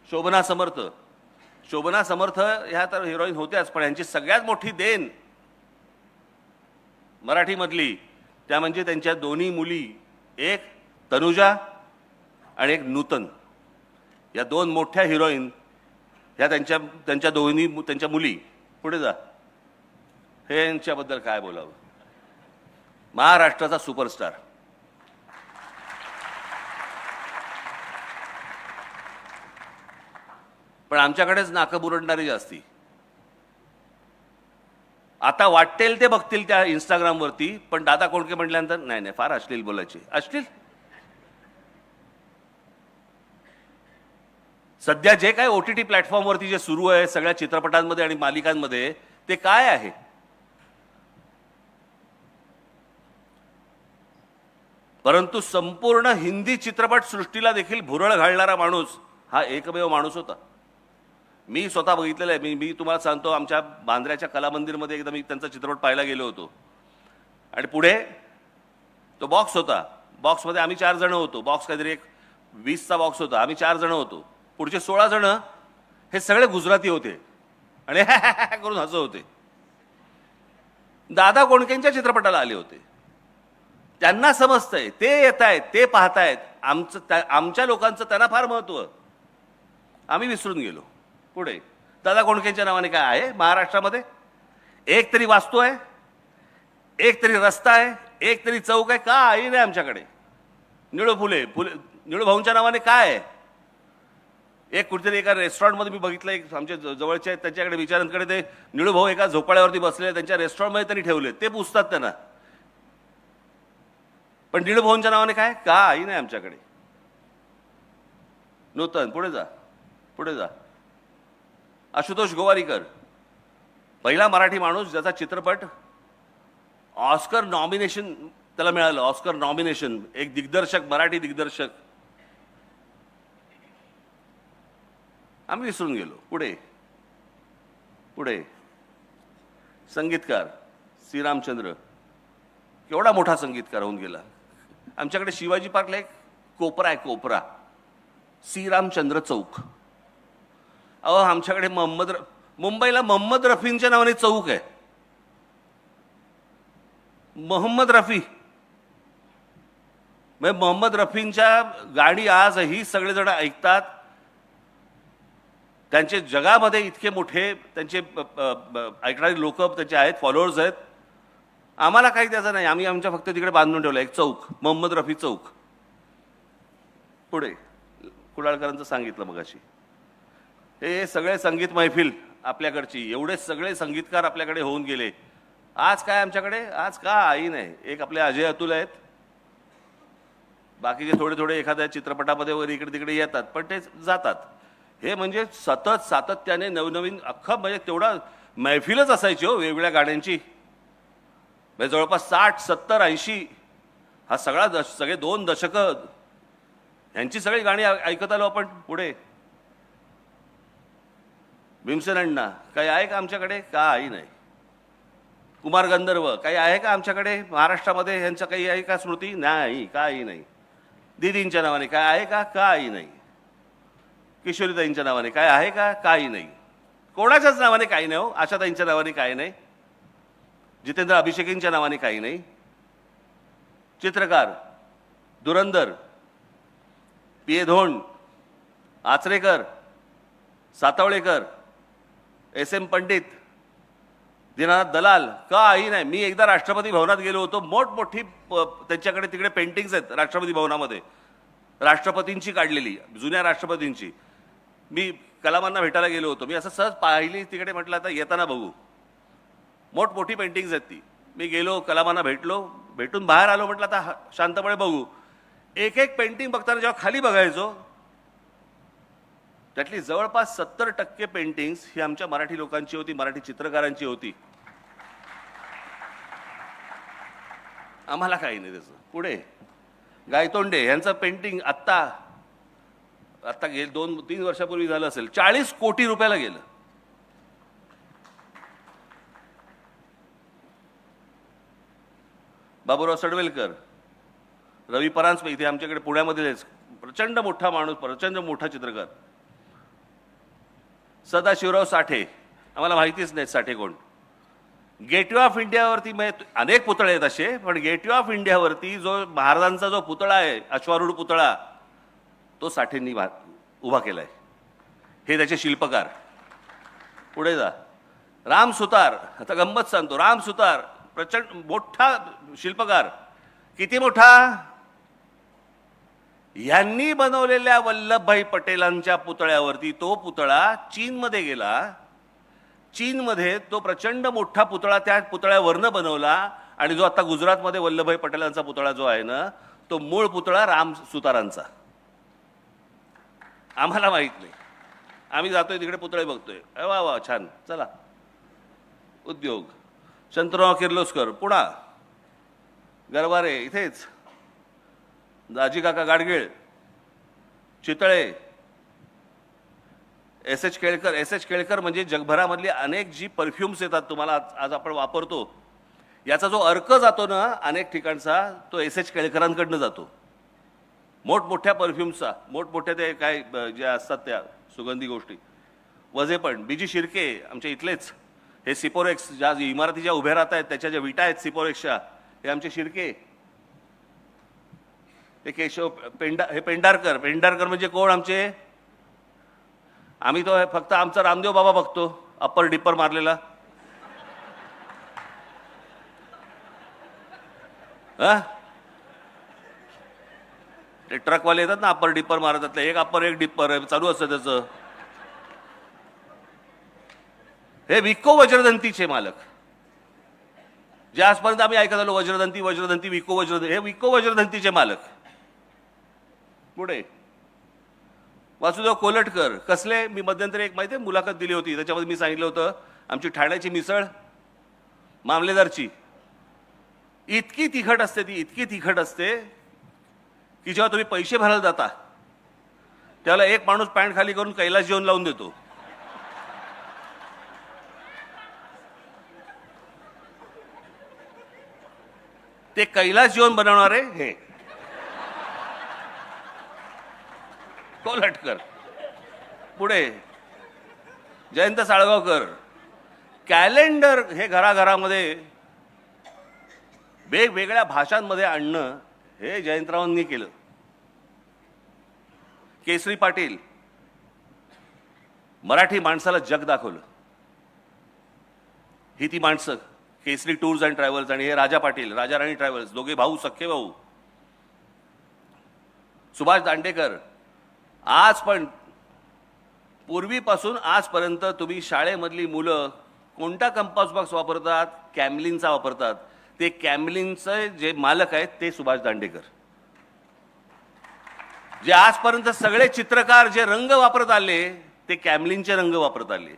शोभना समर्थ. शोभना समर्थ ह्या तर हिरोईन होत्याच, पण यांची सगळ्यात मोठी देण मराठीमधली त्या म्हणजे त्यांच्या दोन्ही मुली, एक तनुजा आणि एक नूतन. या दोन मोठ्या हिरोईन ह्या त्यांच्या दोन्ही त्यांच्या मुली. पुढे जा. हे यांच्याबद्दल काय बोलावं? महाराष्ट्राचा सुपरस्टार. पण आमच्याकडेच नाकं बुरडणारी जास्ती. आता वाटेल ते बघतील त्या इंस्टाग्रामवरती, पण दादा कोंडके म्हटल्यानंतर नाही नाही फार अश्लील बोलायचे. अश्लील सध्या जे काय OTT प्लॅटफॉर्मवरती जे सुरू आहे सगळ्या चित्रपटांमध्ये आणि मालिकांमध्ये ते काय आहे? परंतु संपूर्ण हिंदी चित्रपट सृष्टीला देखील भुरळ घालणारा माणूस हा एकमेव माणूस होता. मी स्वतः बघितलेलं आहे. मी तुम्हाला सांगतो, आमच्या बांद्र्याच्या कला मंदिरमध्ये एकदा मी त्यांचा चित्रपट पाहायला गेलो होतो. आणि पुढे तो बॉक्स होता. बॉक्समध्ये आम्ही 4 जण होतो. बॉक्स काहीतरी एक 20चा बॉक्स होता. आम्ही 4 जण होतो. पुढचे 16 जण हे सगळे गुजराती होते आणि करून हसत होते. दादा कोंडकेंच्या चित्रपटाला आले होते. त्यांना समजतंय, ते येत आहेत, ते पाहतायत. आमच्या लोकांचं त्यांना फार महत्त्व. आम्ही विसरून गेलो. पुढे दादा कोंडकेंच्या नावाने काय आहे महाराष्ट्रामध्ये? एक तरी वास्तू आहे, एक तरी रस्ता आहे, एक तरी चौक आहे. काही नाही आमच्याकडे. निळू निळू भाऊंच्या नावाने काय आहे? एक कुठेतरी एका रेस्टॉरंटमध्ये मी बघितलं, एक आमच्या जवळचे आहेत त्यांच्याकडे विचारांकडे ते निळू भाऊ एका झोपाळ्यावरती बसले, त्यांच्या रेस्टॉरंटमध्ये त्यांनी ठेवले. ते पुसतात त्यांना. पण निळू भाऊंच्या नावाने काय? काही नाही आमच्याकडे. नूतन. पुढे जा, पुढे जा. आशुतोष गोवारीकर, पहिला मराठी माणूस ज्याचा चित्रपट ऑस्कर नॉमिनेशन त्याला मिळालं. Oscar nomination. एक दिग्दर्शक, मराठी दिग्दर्शक. आम्ही विसरून गेलो. पुढे पुढे संगीतकार श्रीरामचंद्र, केवढा मोठा संगीतकार होऊन गेला. आमच्याकडे शिवाजी पार्कला एक कोपरा आहे, कोपरा, श्रीरामचंद्र चौक. अहो आमच्याकडे मुंबईला मोहम्मद रफींच्या नावाने चौक आहे. मोहम्मद रफी, म्हणजे मोहम्मद रफींच्या गाणी आजही सगळेजण ऐकतात. त्यांचे जगामध्ये इतके मोठे त्यांचे ऐकणारे लोक त्यांचे आहेत, फॉलोअर्स आहेत. आम्हाला काही त्याचं नाही. आम्ही आमच्या फक्त तिकडे बांधून ठेवलं एक चौक, मोहम्मद रफी चौक. पुढे कुडाळकरांचं सांगितलं मगाशी. हे सगळे संगीत मैफिल आपल्याकडची, एवढे सगळे संगीतकार आपल्याकडे होऊन गेले. आज काय आमच्याकडे, आज काही नाही. एक आपले अजय अतुल आहेत, बाकीचे थोडे थोडे एखाद्या चित्रपटामध्ये वगैरे इकडे तिकडे येतात, पण ते जातात. हे म्हणजे सतत सातत्याने नवनवीन अख्खं म्हणजे तेवढा मैफिलच असायची हो वेगवेगळ्या गाण्यांची. म्हणजे जवळपास 60, 70, 80 हा सगळा सगळे 2 दशकं ह्यांची सगळी गाणी ऐकत आलो आपण पुढे. भीमसेन अण्णा काही आहे का आमच्याकडे, काही नाही. कुमार गंधर्व काही आहे का आमच्याकडे महाराष्ट्रामध्ये, ह्यांचं काही आहे का स्मृती, नाही, काही नाही. दीदींच्या नावाने काय आहे का, काही नाही. किशोरीताईंच्या नावाने काय आहे का, काही नाही. कोणाच्याच नावाने काही नाही हो. आशाताईंच्या नावाने काही नाही. जितेंद्र अभिषेकींच्या नावाने काही नाही. चित्रकार धुरंधर, पी ए धोंड, आचरेकर, सातवळेकर, एस एम पंडित, दीनानाथ दलाल, काही नाही. मी एकदा राष्ट्रपती भवनात गेलो होतो, मोठमोठी त्यांच्याकडे तिकडे पेंटिंग्स आहेत राष्ट्रपती भवनामध्ये, राष्ट्रपतींची काढलेली, जुन्या राष्ट्रपतींची. मी कलामांना भेटायला गेलो होतो, मी असं सहज पाहिली तिकडे, म्हटलं आता येताना बघू. मोठमोठी पेंटिंग्स आहेत ती. मी गेलो, कलामांना भेटलो, भेटून बाहेर आलो, म्हटलं आता शांतपणे बघू. एक एक पेंटिंग बघताना जेव्हा खाली बघायचो, त्यातली जवळपास 70% पेंटिंग्स ही आमच्या मराठी लोकांची होती, मराठी चित्रकारांची होती. आम्हाला काही नाही त्याचं. पुढे गायतोंडे यांचं पेंटिंग आत्ता गेलं 2-3 वर्षापूर्वी झालं असेल, 40 कोटी रुपयाला गेलं. बाबूराव सडवेलकर, रवी परांजपे इथे आमच्याकडे पुण्यामध्येच प्रचंड मोठा माणूस, प्रचंड मोठा चित्रकार. सदाशिवराव साठे, आम्हाला माहितीच नाही साठे कोण. गेटवे ऑफ इंडियावरती अनेक पुतळे आहेत असे, पण गेटवे ऑफ इंडियावरती जो महाराजांचा जो पुतळा आहे, अश्वारूढ पुतळा, तो साठेंनी उभा केलाय. हे त्याचे शिल्पकार. पुढे जा. राम सुतार, आता गंमत सांगतो, राम सुतार प्रचंड मोठा शिल्पकार. किती मोठा? यांनी बनवलेल्या वल्लभभाई पटेलांच्या पुतळ्यावरती तो पुतळा चीनमध्ये गेला. चीनमध्ये तो प्रचंड मोठा पुतळा त्या पुतळ्यावरनं बनवला, आणि जो आता गुजरातमध्ये वल्लभभाई पटेलांचा पुतळा जो आहे ना, तो मूळ पुतळा राम सुतारांचा. आम्हाला माहित नाही. आम्ही जातोय तिकडे पुतळे बघतोय, वा वा छान, चला. उद्योग. शंतराव किर्लोस्कर, पुणा. गरवारे इथेच. दाजी काका गाडगीळ, चितळे. एस एच केळकर म्हणजे जगभरामधली अनेक जी परफ्युम्स येतात तुम्हाला आज आपण वापरतो, याचा जो अर्क जातो ना अनेक ठिकाणचा, तो एस एच केळकरांकडनं जातो. मोठमोठ्या परफ्युम्सचा, मोठमोठ्या ते काय ज्या असतात त्या सुगंधी गोष्टी. वजे पण बीजी शिर्के आमच्या इथलेच. हे सिपोरेक्स ज्या इमारती ज्या उभ्या राहत आहेत त्याच्या ज्या विटा आहेत सिपोरेक्सच्या, हे आमचे शिर्के. हे केशव पेंढारकर म्हणजे कोण आमचे? आम्ही तो फक्त आमचा रामदेव बाबा बघतो, अप्पर डिप्पर मारलेला. ते ट्रकवाले येतात ना अप्पर डिप्पर मारतात, एक अप्पर एक डिप्पर चालू असतं त्याचं. हे विको वज्रदंतीचे मालक, जे आजपर्यंत आम्ही ऐकत आलो, वज्रदंती विको वज्रदंती, हे विको वज्रदंतीचे मालक. पुढे वासुदेव कोलटकर कसले? मी मध्यंतरी एक माहिती आहे मुलाखत दिली होती, त्याच्यामध्ये मी सांगितलं होतं आमची ठाण्याची मिसळ मामलेदारची इतकी तिखट असते, ती इतकी तिखट असते की जेव्हा तुम्ही पैसे भरायला जाता त्याला एक माणूस पॅन्ट खाली करून कैलास जेवण लावून देतो. ते कैलास जेवण बनवणारे हे कोलटकर. पुढे जयंत साळगावकर. कॅलेंडर हे घराघरामध्ये वेगवेगळ्या भाषांमध्ये आणणं हे जयंतरावांनी केलं. केसरी पाटील, मराठी माणसाला जग दाखवलं. ही ती माणसं, केसरी टूर्स अँड ट्रॅव्हल्स, आणि हे राजा पाटील, राजा राणी ट्रॅव्हल्स, दोघे भाऊ, सख्खे भाऊ. सुभाष दांडेकर. आज पण पूर्वीपासून आजपर्यंत तुम्ही शाळेमधली मुलं कोणता कंपास बॉक्स वापरतात? कॅमलिनचा वापरतात. ते कॅमलिनचे जे मालक आहेत ते सुभाष दांडेकर. जे आजपर्यंत सगळे चित्रकार जे रंग वापरत आले ते कॅमलिनचे रंग वापरत आले.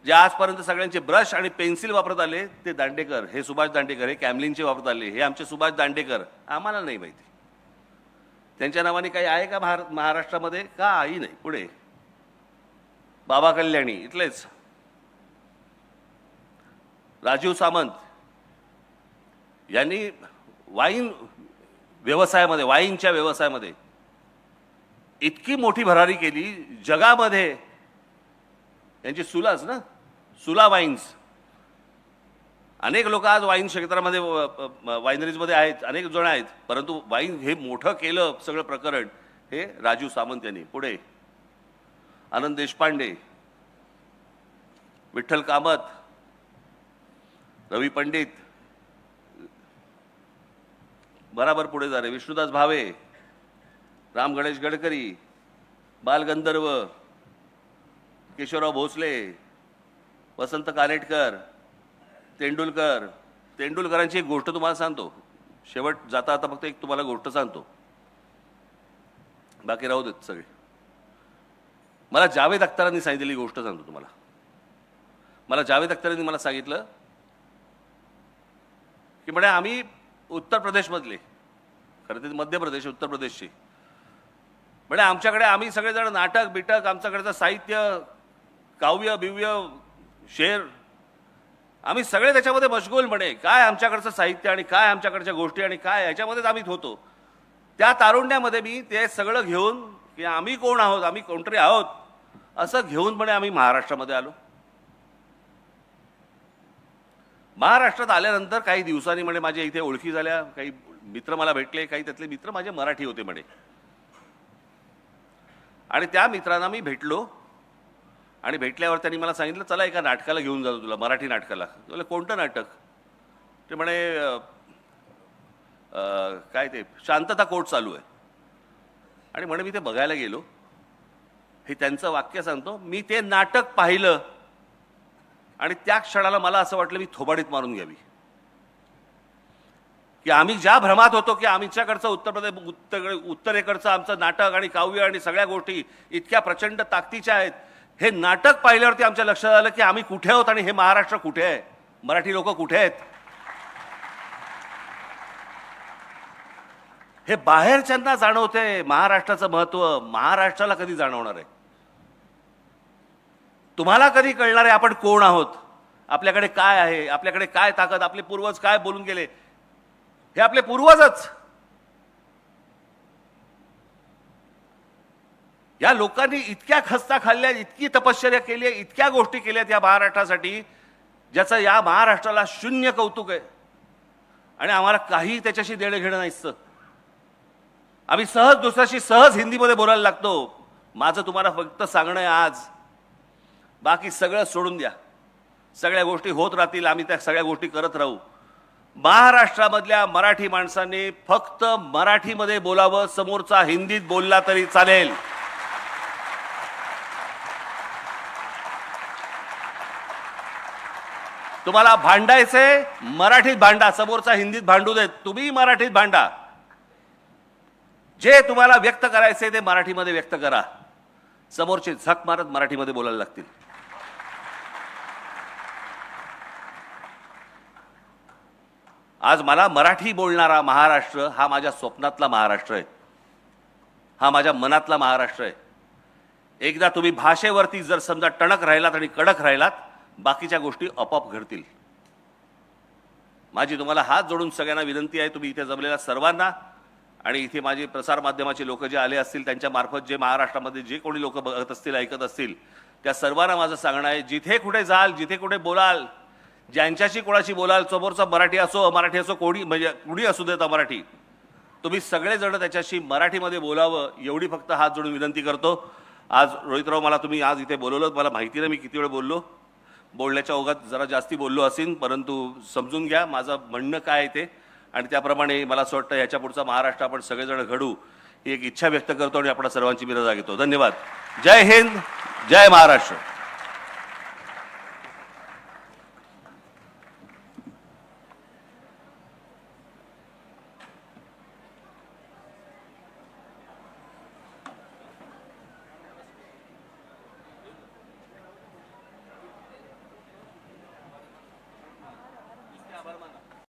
जे आजपर्यंत सगळ्यांचे ब्रश आणि पेन्सिल वापरत आले ते दांडेकर, हे सुभाष दांडेकर, हे कॅमलिनचे वापरत आले. हे आमचे सुभाष दांडेकर. आम्हाला नाही माहिती त्यांच्या नावाने काही आहे का महाराष्ट्रामध्ये? काही नाही. पुढे बाबा कल्याणी इथलेच. राजीव सामंत यांनी वाईन व्यवसायामध्ये, वाईनच्या व्यवसायामध्ये इतकी मोठी भरारी केली जगामध्ये. यांची सुलाच ना, सुला वाईन्स. अनेक लोक आज वाईन क्षेत्रामध्ये, वाईनरीजमध्ये आहेत, अनेक जण आहेत, परंतु वाईन हे मोठं केलं सगळं प्रकरण हे राजीव सामंत यांनी. पुढे आनंद देशपांडे, विठ्ठल कामत, रवी पंडित, बराबर पुढे जा रे, विष्णुदास भावे, राम गणेश गडकरी, बालगंधर्व, केशवराव भोसले, वसंत कानेटकर, तेंडुलकर. तेंडुलकरांची एक गोष्ट तुम्हाला सांगतो. शेवट जाता आता फक्त एक तुम्हाला गोष्ट सांगतो, बाकी राहू देत सगळे. मला जावेद अख्तरांनी सांगितलेली गोष्ट सांगतो तुम्हाला. मला जावेद अख्तरांनी मला सांगितलं की म्हणे आम्ही उत्तर प्रदेशमधले, खरं तर मध्य प्रदेश, उत्तर प्रदेशचे, म्हणजे आमच्याकडे आम्ही सगळेजण नाटक बिटक, आमच्याकडचं साहित्य, काव्य बिव्य, शेर, आम्ही सगळे त्याच्यामध्ये मशगूल. म्हणे काय आमच्याकडचं साहित्य आणि काय आमच्याकडच्या गोष्टी आणि काय ह्याच्यामध्येच आम्ही होतो. त्या तारुण्यामध्ये मी ते सगळं घेऊन की आम्ही कोण आहोत, आम्ही कोणतरी आहोत असं घेऊन म्हणे आम्ही महाराष्ट्रामध्ये आलो. महाराष्ट्रात आल्यानंतर काही दिवसांनी म्हणे माझ्या इथे ओळखी झाल्या, काही मित्र मला भेटले, काही त्यातले मित्र माझे मराठी होते म्हणे. आणि त्या मित्रांना मी भेटलो आणि भेटल्यावर त्यांनी मला सांगितलं चला एका नाटकाला घेऊन जातो तुला, मराठी नाटकाला. तुला कोणतं नाटक? ते म्हणे काय ते शांतता कोर्ट चालू आहे. आणि म्हणे मी ते बघायला गेलो. हे त्यांचं वाक्य सांगतो. मी ते नाटक पाहिलं आणि त्या क्षणाला मला असं वाटलं मी थोबाडीत मारून घ्यावी. की आम्ही ज्या भ्रमात होतो की आमच्याकडचं उत्तरेकडचं आमचं नाटक आणि काव्य आणि सगळ्या गोष्टी इतक्या प्रचंड ताकदीच्या आहेत, हे नाटक पाहिल्यावरती आमच्या लक्षात आलं की आम्ही कुठे आहोत आणि हे महाराष्ट्र कुठे आहे, मराठी लोक कुठे आहेत. हे बाहेरच्यांना जाणवतंय महाराष्ट्राचं महत्व. महाराष्ट्राला कधी जाणवणार आहे? तुम्हाला कधी कळणार आहे आपण कोण आहोत, आपल्याकडे काय आहे, आपल्याकडे काय ताकद, आपले पूर्वज काय बोलून गेले. हे आपले पूर्वजच. या लोकांनी इतक्या खस्ता खाल्ल्या, इतकी तपश्चर्या केली, इतक्या गोष्टी केल्यात या महाराष्ट्रासाठी, ज्याचं या महाराष्ट्राला शून्य कौतुक आहे. आणि आम्हाला काही त्याच्याशी देणं घेणं नाहीच. आम्ही सहज दुसऱ्याशी सहज हिंदीमध्ये बोलायला लागतो. माझं तुम्हाला फक्त सांगणं आहे आज, बाकी सगळं सोडून द्या. सगळ्या गोष्टी होत राहतील, आम्ही त्या सगळ्या गोष्टी करत राहू. महाराष्ट्रामधल्या मराठी माणसांनी फक्त मराठीमध्ये बोलावं, समोरचा हिंदीत बोलला तरी चालेल. तुम्हाला भांडायचे मराठीत भांडा, समोरचा हिंदीत भांडू देत, तुम्ही मराठीत भांडा. जे तुम्हाला व्यक्त करायचे ते मराठीमध्ये व्यक्त करा. समोरचे झक मारत मराठीमध्ये बोलायला लागतील. आज मला मराठी बोलणारा महाराष्ट्र हा माझ्या स्वप्नातला महाराष्ट्र आहे, हा माझ्या मनातला महाराष्ट्र आहे. एकदा तुम्ही भाषेवरती जर समजा टणक राहिलात आणि कडक राहिलात, बाकीच्या गोष्टी आपोआप घडतील. माझी तुम्हाला हात जोडून सगळ्यांना विनंती आहे, तुम्ही इथे जमलेल्या सर्वांना आणि इथे माझे प्रसार माध्यमाचे लोक जे आले असतील त्यांच्या मार्फत जे महाराष्ट्रामध्ये जे कोणी लोक बघत असतील, ऐकत असतील, त्या सर्वांना माझं सांगणं आहे, जिथे कुठे जाल, जिथे कुठे बोलाल, ज्यांच्याशी कोणाशी बोलाल, समोरचा मराठी असो अमराठी असो, कोणी म्हणजे कुणी असू देता मराठी, तुम्ही सगळेजण त्याच्याशी मराठीमध्ये बोलावं एवढी फक्त हात जोडून विनंती करतो. आज रोहितराव मला तुम्ही आज इथे बोलवलं, मला माहिती नाही मी किती वेळ बोललो, बोलण्याच्या ओघात जरा जास्ती बोललो असेल, परंतु समजून घ्या माझं म्हणणं काय आहे ते. आणि त्याप्रमाणे मला असं वाटतं याच्या पुढचा महाराष्ट्र आपण सगळेजण घडू ही एक इच्छा व्यक्त करतो आणि आपण सर्वांची मी रजा घेतो. धन्यवाद. जय हिंद, जय महाराष्ट्र.